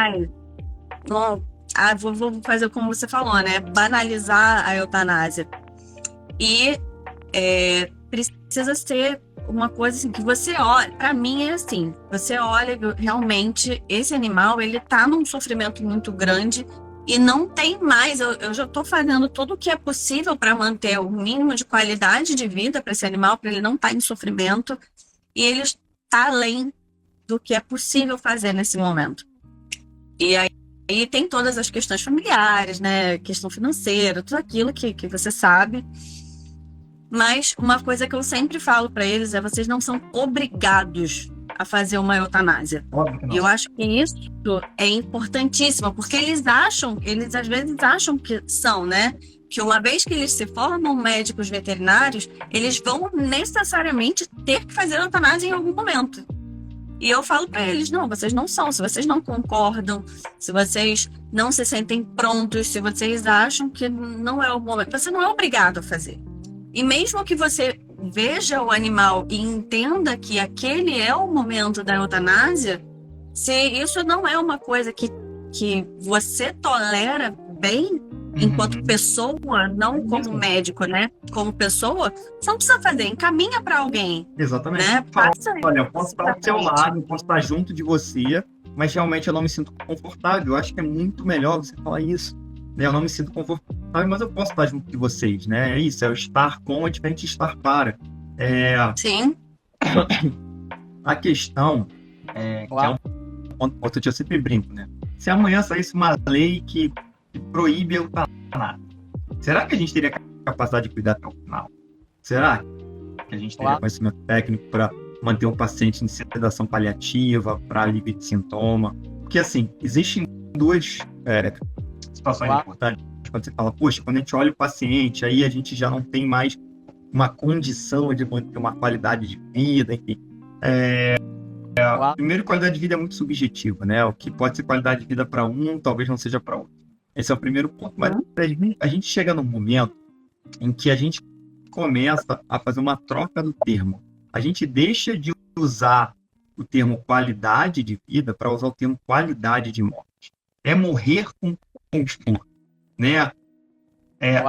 vou fazer como você falou, né? Banalizar a eutanásia. E precisa ser uma coisa assim, que você olha, para mim é assim, você olha realmente, esse animal, ele tá num sofrimento muito grande e não tem mais, eu já tô fazendo tudo o que é possível para manter o mínimo de qualidade de vida para esse animal, para ele não estar em sofrimento, e ele está além do que é possível fazer nesse momento. E aí tem todas as questões familiares, né, questão financeira, tudo aquilo que você sabe. Mas uma coisa que eu sempre falo para eles é: vocês não são obrigados a fazer uma eutanásia. E eu acho que isso é importantíssimo, porque eles às vezes acham que são, né? Que uma vez que eles se formam médicos veterinários, eles vão necessariamente ter que fazer eutanásia em algum momento. E eu falo para eles: não, vocês não são. Se vocês não concordam, se vocês não se sentem prontos, se vocês acham que não é o momento, você não é obrigado a fazer. E mesmo que você veja o animal e entenda que aquele é o momento da eutanásia, se isso não é uma coisa que você tolera bem enquanto pessoa, não como médico, né? Como pessoa, você não precisa fazer, encaminha para alguém. Exatamente. Né? Olha, eu posso estar ao seu lado, eu posso estar junto de você, mas realmente eu não me sinto confortável. Eu acho que é muito melhor você falar isso. Né? Eu não me sinto confortável, mas eu posso estar junto de vocês, né? É isso, é o estar com, é diferente de estar para. Sim. A questão que é um ponto que eu sempre brinco, né? Se amanhã saísse uma lei que proíbe a eutanásia, será que a gente teria capacidade de cuidar até o final? Será que a gente teria conhecimento técnico para manter um paciente em sedação paliativa, para alívio de sintoma? Porque, assim, existem duas situações importantes. Quando você fala, poxa, quando a gente olha o paciente, aí a gente já não tem mais uma condição de manter uma qualidade de vida, enfim. Primeiro, qualidade de vida é muito subjetiva, né? O que pode ser qualidade de vida para um, talvez não seja para outro. Esse é o primeiro ponto. Mas a gente chega num momento em que a gente começa a fazer uma troca do termo. A gente deixa de usar o termo qualidade de vida para usar o termo qualidade de morte. É morrer com conforto, né?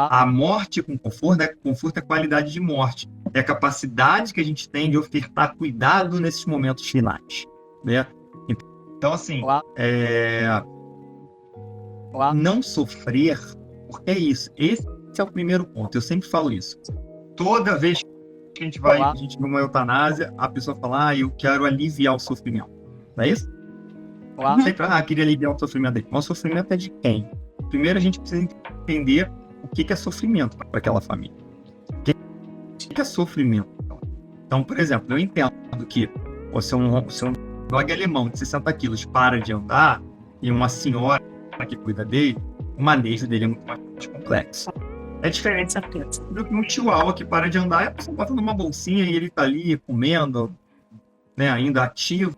A morte com conforto, né? Conforto é qualidade de morte. É a capacidade que a gente tem de ofertar cuidado nesses momentos finais, né? Então, assim, não sofrer, porque é isso. Esse é o primeiro ponto. Eu sempre falo isso. Toda vez que a gente vai numa eutanásia, a pessoa fala, eu quero aliviar o sofrimento. Não é isso? Sempre, queria aliviar o sofrimento dele. Mas o sofrimento é de quem? Primeiro a gente precisa entender o que é sofrimento para aquela família. O que é sofrimento? Então, por exemplo, eu entendo que se um dog alemão de 60 quilos para de andar e uma senhora que cuida dele, o manejo dele é muito mais complexo. É diferente do que um chihuahua que para de andar e a pessoa bota numa bolsinha e ele está ali comendo, né, ainda ativo,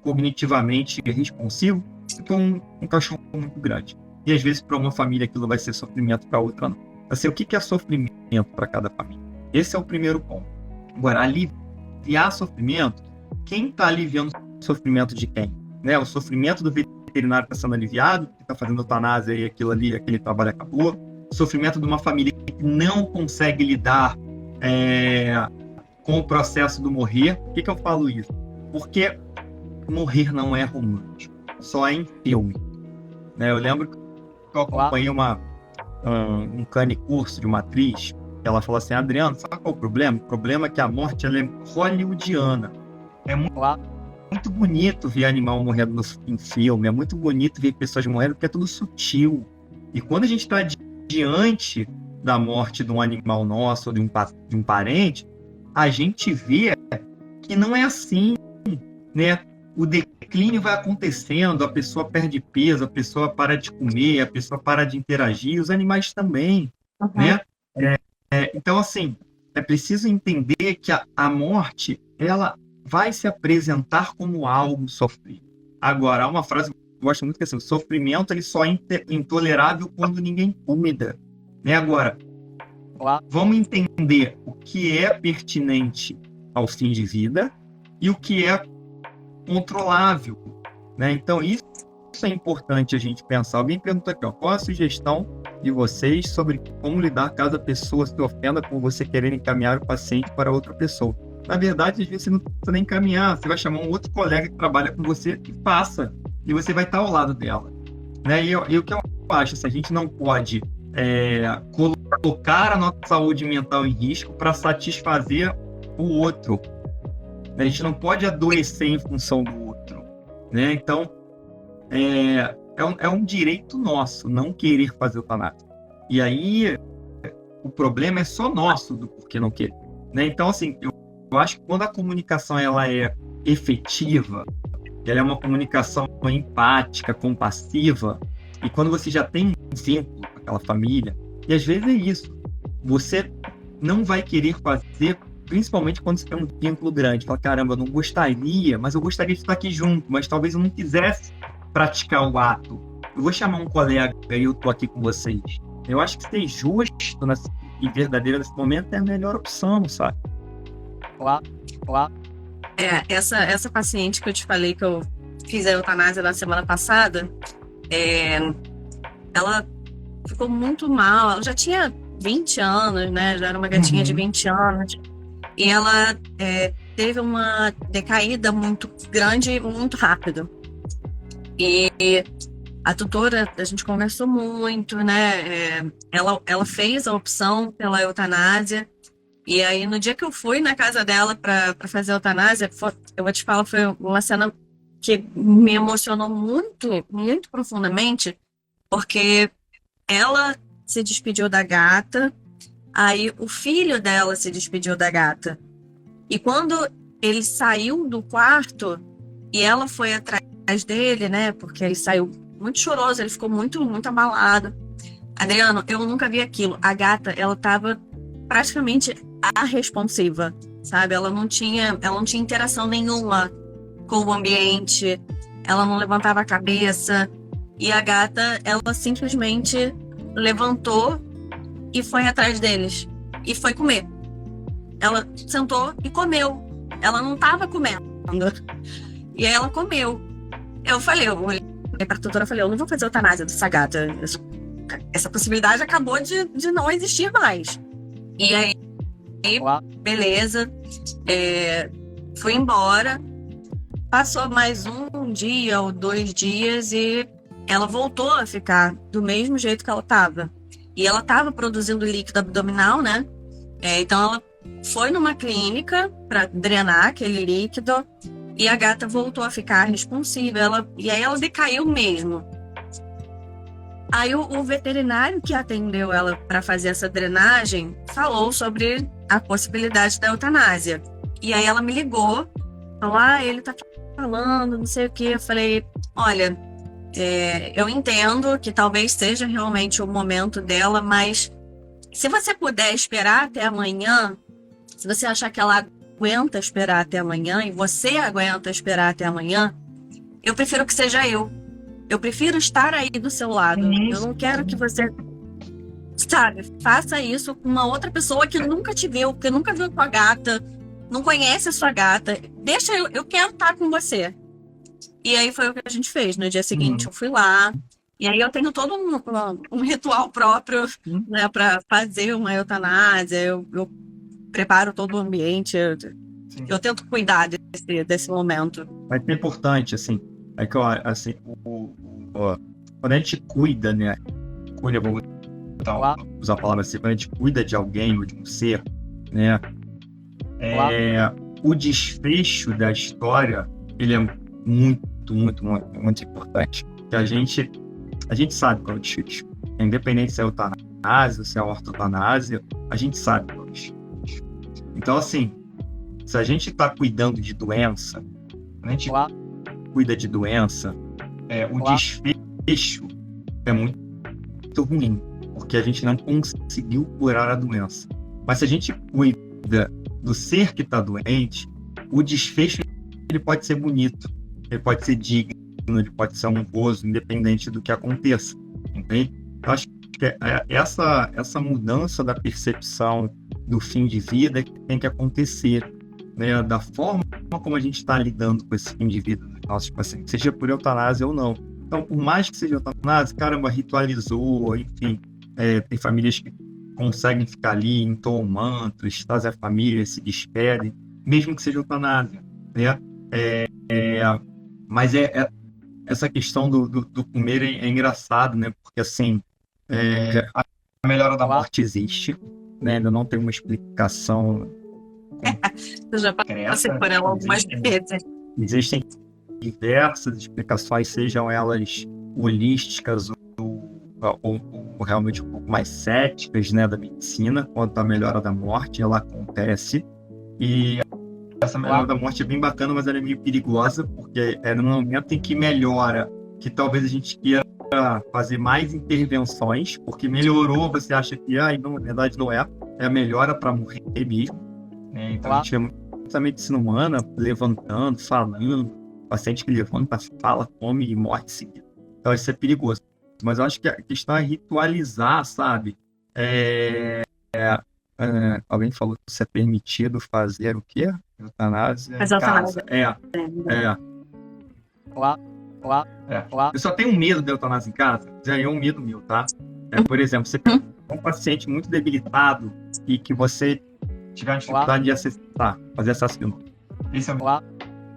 cognitivamente responsivo, do que um cachorro muito grande. E às vezes para uma família aquilo vai ser sofrimento, para outra não. Assim, o que é sofrimento para cada família? Esse é o primeiro ponto. Agora, aliviar sofrimento, quem está aliviando o sofrimento de quem? Né? O sofrimento do veterinário está sendo aliviado, que está fazendo eutanásia e aquilo ali, aquele trabalho acabou. O sofrimento de uma família que não consegue lidar com o processo do morrer. Por que eu falo isso? Porque morrer não é romântico, só é em filme. Né? Eu lembro que eu acompanhei um curso de uma atriz. Ela falou assim, Adriano, sabe qual é o problema? O problema é que a morte ela é hollywoodiana. É muito bonito ver animal morrendo em filme, é muito bonito ver pessoas morrendo, porque é tudo sutil. E quando a gente está diante da morte de um animal nosso, ou de um parente, a gente vê que não é assim, né? O declínio vai acontecendo, a pessoa perde peso, a pessoa para de comer, a pessoa para de interagir, os animais também, né? Então, assim, é preciso entender que a morte, ela vai se apresentar como algo sofrido. Agora, há uma frase que eu gosto muito, que é assim, o sofrimento ele só é intolerável quando ninguém cuida. Né? Agora, vamos entender o que é pertinente ao fim de vida e o que é controlável. Né? Então, isso é importante a gente pensar. Alguém perguntou aqui, qual a sugestão de vocês sobre como lidar caso a pessoa se ofenda por você querer encaminhar o paciente para outra pessoa? Na verdade, às vezes você não precisa nem encaminhar, você vai chamar um outro colega que trabalha com você e passa, e você vai estar ao lado dela. Né? E o que eu acho, se a gente não pode colocar a nossa saúde mental em risco para satisfazer o outro. A gente não pode adoecer em função do outro. Né? Então, é um direito nosso não querer fazer eutanásia. E aí, o problema é só nosso do porquê não querer. Né? Então, assim, eu acho que quando a comunicação ela é efetiva, ela é uma comunicação empática, compassiva, e quando você já tem um vínculo com aquela família, e às vezes é isso, você não vai querer fazer, principalmente quando você tem um vínculo grande. Fala, caramba, eu não gostaria, mas eu gostaria de estar aqui junto, mas talvez eu não quisesse praticar o ato. Eu vou chamar um colega e eu tô aqui com vocês. Eu acho que ser justo e verdadeiro nesse momento é a melhor opção, sabe? Essa paciente que eu te falei que eu fiz a eutanásia na semana passada, ela ficou muito mal. Ela já tinha 20 anos, né? Já era uma gatinha de 20 anos. E ela teve uma decaída muito grande e muito rápido. E a tutora, a gente conversou muito, né? Ela fez a opção pela eutanásia. E aí, no dia que eu fui na casa dela para fazer a eutanásia, eu vou te falar, foi uma cena que me emocionou muito, muito profundamente, porque ela se despediu da gata, aí o filho dela se despediu da gata. E quando ele saiu do quarto e ela foi atrás dele, né? Porque ele saiu muito choroso, ele ficou muito, muito abalado. Adriano, eu nunca vi aquilo. A gata, ela tava praticamente responsiva, sabe? Ela não tinha interação nenhuma com o ambiente, ela não levantava a cabeça, e a gata, ela simplesmente levantou e foi atrás deles, e foi comer. Ela sentou e comeu. Ela não estava comendo. E aí ela comeu. Eu olhei pra tutora e falei, eu não vou fazer eutanásia dessa gata. Essa possibilidade acabou de não existir mais. E aí, beleza, fui embora. Passou mais um dia ou 2 dias e ela voltou a ficar do mesmo jeito que ela estava. E ela estava produzindo líquido abdominal, né? Então ela foi numa clínica para drenar aquele líquido e a gata voltou a ficar responsiva. E aí ela decaiu mesmo. Aí o veterinário que atendeu ela para fazer essa drenagem falou sobre a possibilidade da eutanásia. E aí ela me ligou, falou, ele tá falando, não sei o quê. Eu falei, olha, eu entendo que talvez seja realmente o momento dela, mas se você puder esperar até amanhã, se você achar que ela aguenta esperar até amanhã e você aguenta esperar até amanhã, eu prefiro que seja eu. Eu prefiro estar aí do seu lado. Eu não quero que você, sabe, faça isso com uma outra pessoa que nunca te viu, que nunca viu tua gata, não conhece a sua gata. Deixa eu quero estar com você. E aí foi o que a gente fez. No dia seguinte eu fui lá. E aí eu tenho todo um ritual próprio, né, para fazer uma eutanásia. Eu preparo todo o ambiente. Eu tento cuidar desse momento. Mas é importante, assim, que assim, quando a gente cuida, né? Vou usar a palavra assim, quando a gente cuida de alguém ou de um ser, né? O desfecho da história, ele é muito, muito, muito, muito importante. Porque a gente sabe qual é o desfecho. Independente se é eutanásia, se é ortotanásia, a gente sabe qual é o desfecho. Então, assim, se a gente está cuidando de doença, a gente cuida de doença, o desfecho é muito ruim, porque a gente não conseguiu curar a doença. Mas se a gente cuida do ser que está doente, o desfecho ele pode ser bonito, ele pode ser digno, ele pode ser honroso, independente do que aconteça. Entende? Eu acho que essa mudança da percepção do fim de vida que tem que acontecer, né, da forma como a gente está lidando com esse fim de vida dos nossos pacientes, seja por eutanásia ou não. Então, por mais que seja eutanásia, caramba, ritualizou, enfim, tem famílias que conseguem ficar ali, entoam mantras, trazem a família, se despedem, mesmo que seja eutanásia, né? Mas essa questão do comer é engraçado, né? Porque, assim, a melhora da morte existe, né? Ainda não tem uma explicação. Eu já passei por ela algumas vezes. Existem diversas explicações, sejam elas holísticas ou realmente um pouco mais céticas, né, da medicina, quanto à melhora da morte. Ela acontece. E essa melhora da morte é bem bacana, mas ela é meio perigosa, porque é no momento em que melhora, que talvez a gente queira fazer mais intervenções, porque melhorou, você acha que não, na verdade não é a melhora para morrer mesmo. Então a gente vê muita medicina humana levantando, falando, paciente que levanta, fala, come e morre em seguida. Então isso é perigoso. Mas eu acho que a questão é ritualizar, sabe? alguém falou que isso é permitido fazer o quê? Eutanásia Mas em eutanásia. casa. Eu só tenho medo da eutanásia em casa. Já é um medo meu, tá? Por exemplo, você tem um paciente muito debilitado e que você tiver uma dificuldade de acessar, fazer assassino. Esse é o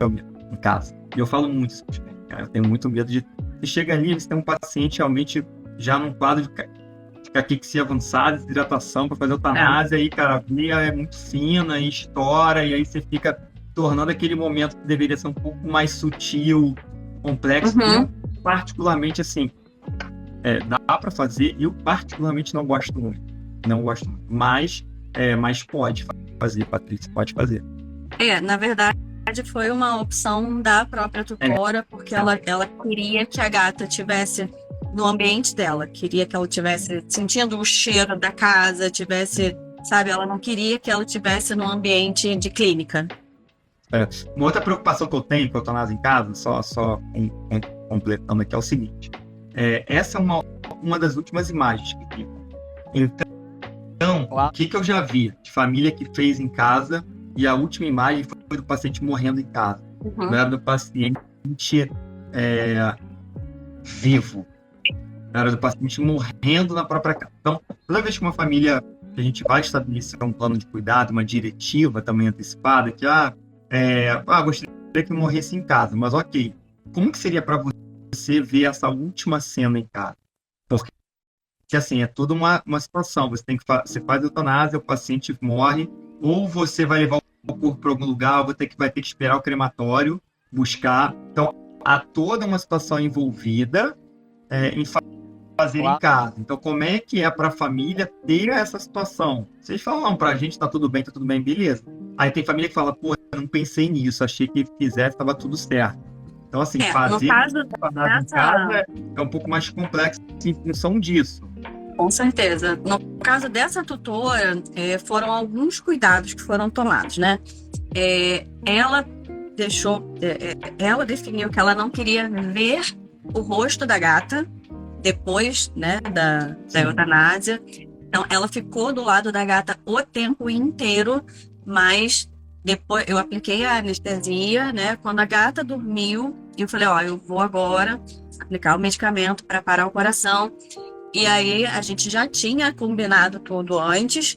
meu medo em casa. E eu falo muito isso, cara. Eu tenho muito medo de... Você chega ali, você tem um paciente realmente já num quadro de caquexia avançada, desidratação para fazer eutanásia, aí, cara, a via é muito fina e estoura, e aí você fica tornando aquele momento que deveria ser um pouco mais sutil, complexo. Eu, particularmente, assim, dá para fazer, eu particularmente não gosto muito. Mas pode fazer, Patrícia, pode fazer. Na verdade, foi uma opção da própria tutora, porque ela queria que a gata tivesse no ambiente dela, queria que ela tivesse sentindo o cheiro da casa, sabe, ela não queria que ela tivesse no ambiente de clínica. Uma outra preocupação que eu tenho com a eutanásia em casa, só completando aqui, é o seguinte, essa é uma das últimas imagens que ficam. Então, o que eu já vi de família que fez em casa, e a última imagem foi do paciente morrendo em casa, não era do paciente vivo. Era do paciente morrendo na própria casa. Então, toda vez que uma família, que a gente vai estabelecer um plano de cuidado, uma diretiva também antecipada, que gostaria que morresse em casa, mas ok, como que seria para você ver essa última cena em casa? Porque assim, é toda uma situação, você faz eutanásia, o paciente morre, ou você vai levar o corpo para algum lugar, ou vai ter que esperar o crematório, buscar. Então, há toda uma situação envolvida em fazer em casa. Então, como é que é para a família ter essa situação? Vocês falam, para a gente tá tudo bem, beleza. Aí tem família que fala, pô, eu não pensei nisso, achei que fizesse, estava tudo certo. Então, assim, fazer em casa é um pouco mais complexo em função disso. Com certeza. No caso dessa tutora, foram alguns cuidados que foram tomados, né? Ela definiu que ela não queria ver o rosto da gata depois, né, da eutanásia. Então, ela ficou do lado da gata o tempo inteiro, mas depois eu apliquei a anestesia, né? Quando a gata dormiu, eu falei, eu vou agora aplicar o medicamento para parar o coração. E aí a gente já tinha combinado tudo antes.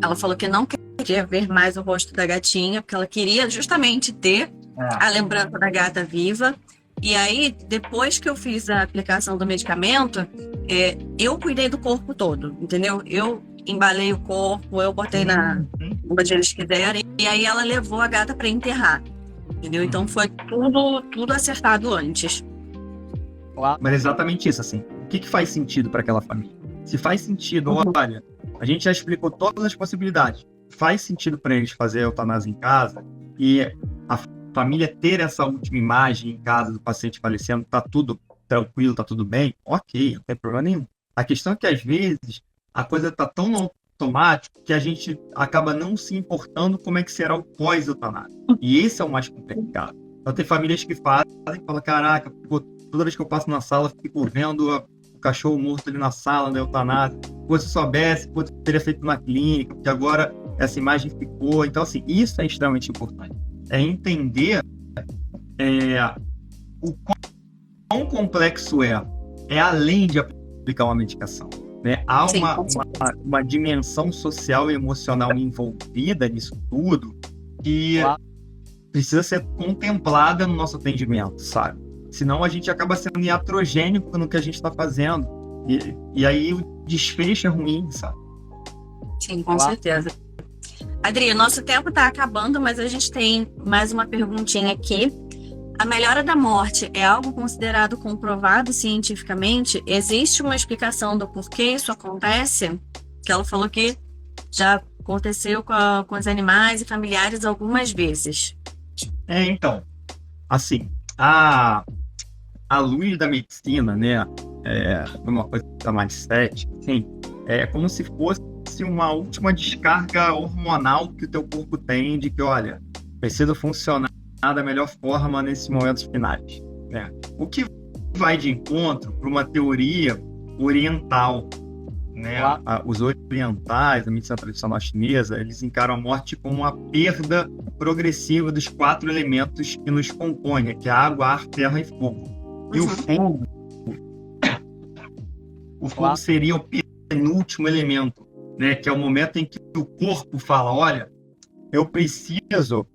Ela falou que não queria ver mais o rosto da gatinha, porque ela queria justamente ter a lembrança da gata viva. E aí, depois que eu fiz a aplicação do medicamento, eu cuidei do corpo todo, entendeu? Eu embalei o corpo, eu botei onde eles quiserem, e aí ela levou a gata para enterrar, entendeu? Então foi tudo acertado antes. Mas é exatamente isso, assim. O que faz sentido para aquela família? Se faz sentido, olha, a gente já explicou todas as possibilidades. Faz sentido para eles fazer a eutanásia em casa e a família ter essa última imagem em casa do paciente falecendo, tá tudo tranquilo, tá tudo bem, ok, não tem problema nenhum. A questão é que, às vezes, a coisa tá tão no automático que a gente acaba não se importando como é que será o pós-eutanásia. E esse é o mais complicado. Então, tem famílias que fazem e falam, caraca, toda vez que eu passo na sala, fico vendo o cachorro morto ali na sala da eutanásia. Pô, se eu soubesse, eu teria feito na clínica, porque agora essa imagem ficou. Então, assim, isso é extremamente importante. É entender o quão complexo é além de aplicar uma medicação. Né? Há uma dimensão social e emocional envolvida nisso tudo que precisa ser contemplada no nosso atendimento, sabe? Senão a gente acaba sendo iatrogênico no que a gente está fazendo. E aí o desfecho é ruim, sabe? Sim, com certeza. Adri, nosso tempo está acabando, mas a gente tem mais uma perguntinha aqui. A melhora da morte é algo considerado comprovado cientificamente? Existe uma explicação do porquê isso acontece? Que ela falou que já aconteceu com os animais e familiares algumas vezes. Então, assim, a luz da medicina, né, uma coisa mais cética, assim, é como se fosse uma última descarga hormonal que o teu corpo tem de que, olha, precisa funcionar da melhor forma nesses momentos finais, né? O que vai de encontro para uma teoria oriental, né, os orientais, a medicina tradicional chinesa, eles encaram a morte como uma perda progressiva dos 4 elementos que nos compõem, que é água, ar, terra e fogo. E o fogo seria o penúltimo elemento, né, que é o momento em que o corpo fala, olha, eu preciso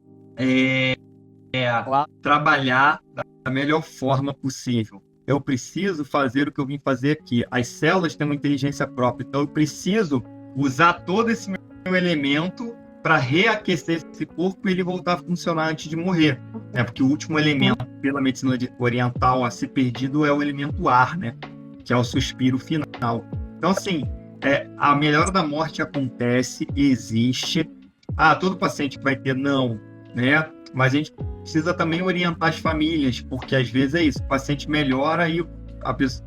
trabalhar da melhor forma possível. Eu preciso fazer o que eu vim fazer aqui. As células têm uma inteligência própria, então eu preciso usar todo esse meu elemento para reaquecer esse corpo e ele voltar a funcionar antes de morrer. Né? Porque o último elemento, pela medicina oriental, a ser perdido é o elemento ar, né? Que é o suspiro final. Então, assim, a melhora da morte acontece, existe. Todo paciente vai ter, não, né? Mas a gente precisa também orientar as famílias, porque às vezes é isso, o paciente melhora e o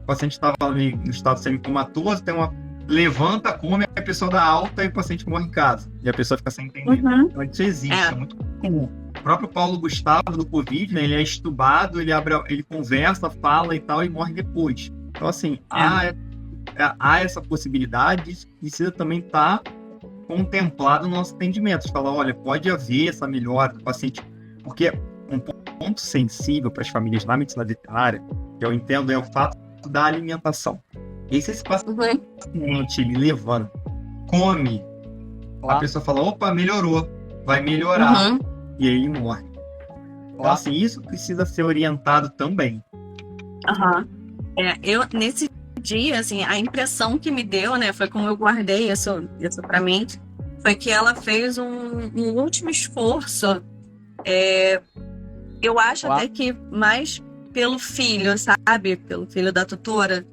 paciente estava ali no estado semicomatoso, levanta, come, a pessoa dá alta e o paciente morre em casa. E a pessoa fica sem entender. Então isso existe, é muito comum. O próprio Paulo Gustavo, do Covid, né, ele é estubado, ele conversa, fala e tal, e morre depois. Então, assim, há essa possibilidade, isso precisa também estar contemplado no nosso atendimento. Você fala, olha, pode haver essa melhora do paciente, porque um ponto sensível para as famílias na medicina veterinária, que eu entendo, é o fato da alimentação. E se esse paciente ele levanta, come, a pessoa fala, opa, melhorou, vai melhorar, e aí ele morre. Então, assim, isso precisa ser orientado também. Eu, nesse dia, assim, a impressão que me deu, né, foi como eu guardei isso pra mim, foi que ela fez um último esforço, eu acho até que mais pelo filho, sabe, pelo filho da tutora,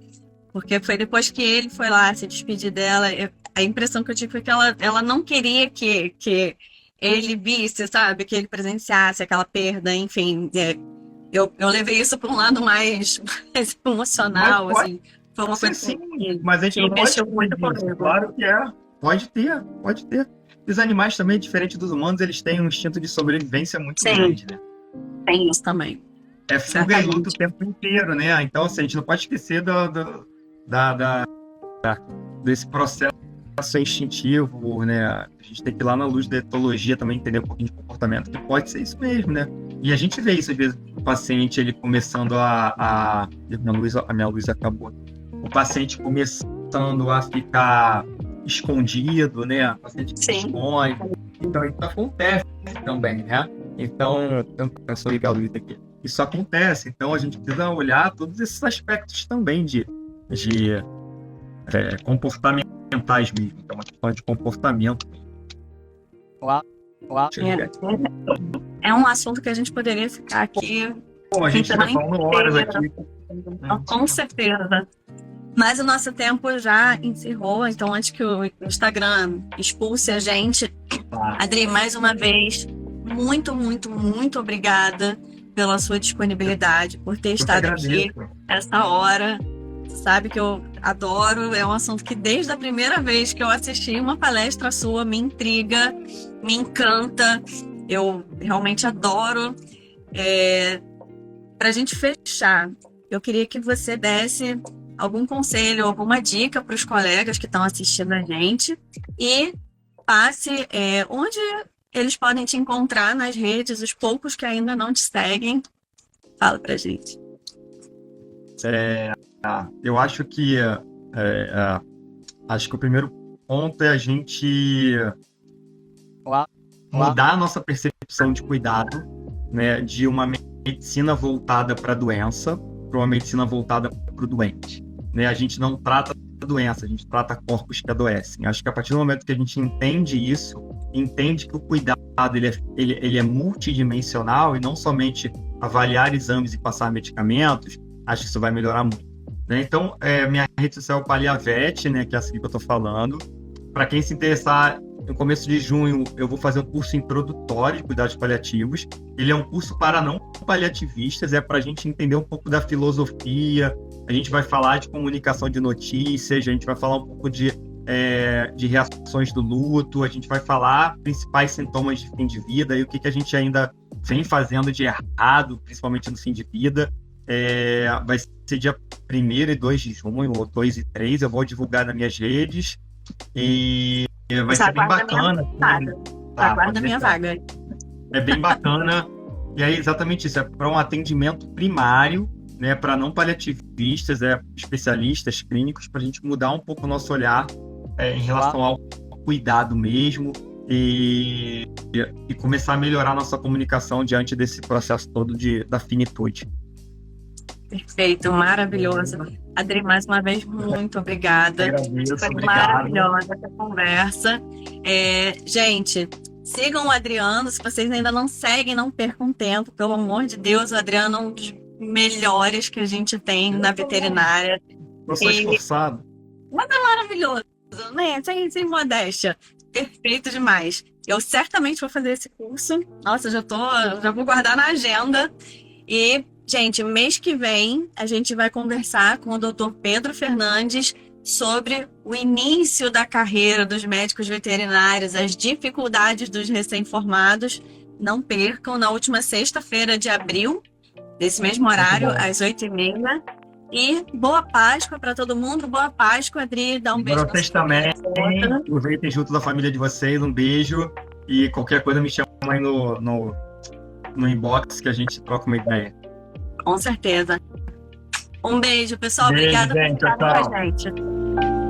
porque foi depois que ele foi lá se despedir dela, a impressão que eu tive foi que ela não queria que ele visse, sabe, que ele presenciasse aquela perda, enfim, eu levei isso para um lado mais emocional, assim. Foi uma coisa sim, mas a gente não pode muito comigo. Claro que é. Pode ter. Os animais também, diferente dos humanos, eles têm um instinto de sobrevivência muito grande, né? Tem isso também. É fuga e luta o tempo inteiro, né? Então, assim, a gente não pode esquecer desse processo instintivo, né? A gente tem que ir lá na luz da etologia também entender um pouquinho de comportamento, que pode ser isso mesmo, né? E a gente vê isso, às vezes, o paciente, ele começando a minha luz acabou. O paciente começando a ficar escondido, né? O paciente se esconde. Então, isso acontece também, né? Então, eu sou ligar a luz aqui. Isso acontece. Então, a gente precisa olhar todos esses aspectos também de comportamentais mesmo. Então, uma questão de comportamento. É um assunto que a gente poderia ficar aqui. A gente está falando horas aqui. Com certeza. Mas o nosso tempo já encerrou, então antes que o Instagram expulse a gente, Adri, mais uma vez, muito, muito, muito obrigada pela sua disponibilidade, por ter estado aqui essa hora. Sabe que eu adoro, é um assunto que desde a primeira vez que eu assisti uma palestra sua me intriga, me encanta, eu realmente adoro. Para a gente fechar, eu queria que você desse algum conselho, alguma dica para os colegas que estão assistindo a gente e passe onde eles podem te encontrar nas redes, os poucos que ainda não te seguem. Fala pra gente. Eu acho que o primeiro ponto é a gente mudar a nossa percepção de cuidado, né, de uma medicina voltada para a doença para uma medicina voltada para o doente. Né? A gente não trata a doença, a gente trata corpos que adoecem. Acho que a partir do momento que a gente entende isso, entende que o cuidado ele é multidimensional e não somente avaliar exames e passar medicamentos, acho que isso vai melhorar muito. Né? Então, minha rede social é o Paliavet, né, que é assim que eu estou falando. Para quem se interessar, no começo de junho eu vou fazer um curso introdutório de cuidados paliativos. Ele é um curso para não paliativistas, para a gente entender um pouco da filosofia. A gente vai falar de comunicação de notícias, a gente vai falar um pouco de reações do luto, a gente vai falar principais sintomas de fim de vida e o que a gente ainda vem fazendo de errado, principalmente no fim de vida. Vai ser dia 1º e 2 de junho, ou 2 e 3, eu vou divulgar nas minhas redes. E vai ser bem bacana. Aguarda a minha vaga. É bem bacana. E aí, exatamente isso, é para um atendimento primário, né, para não paliativistas, especialistas clínicos, para a gente mudar um pouco o nosso olhar em relação ao cuidado mesmo e começar a melhorar a nossa comunicação diante desse processo todo da finitude. Perfeito, maravilhoso. Adri, mais uma vez, muito obrigada. Agradeço, Foi obrigado. maravilhosa essa conversa. Gente, sigam o Adriano. Se vocês ainda não seguem, não percam tempo. Pelo amor de Deus, o Adriano é um dos melhores que a gente tem na veterinária. Eu sou esforçado. Mas é maravilhoso, né? Sem modéstia. Perfeito demais. Eu certamente vou fazer esse curso. Nossa, já vou guardar na agenda. E, gente, mês que vem a gente vai conversar com o Dr. Pedro Fernandes sobre o início da carreira dos médicos veterinários, as dificuldades dos recém-formados. Não percam, na última sexta-feira de abril, nesse mesmo horário, às 8h30. E boa Páscoa para todo mundo. Boa Páscoa, Adri. Dá um beijo. Para vocês também. Aproveitem junto da família de vocês. Um beijo. E qualquer coisa me chama aí no inbox que a gente troca uma ideia. Com certeza. Um beijo, pessoal. Beijo, Obrigada gente, por estar com a tchau. gente.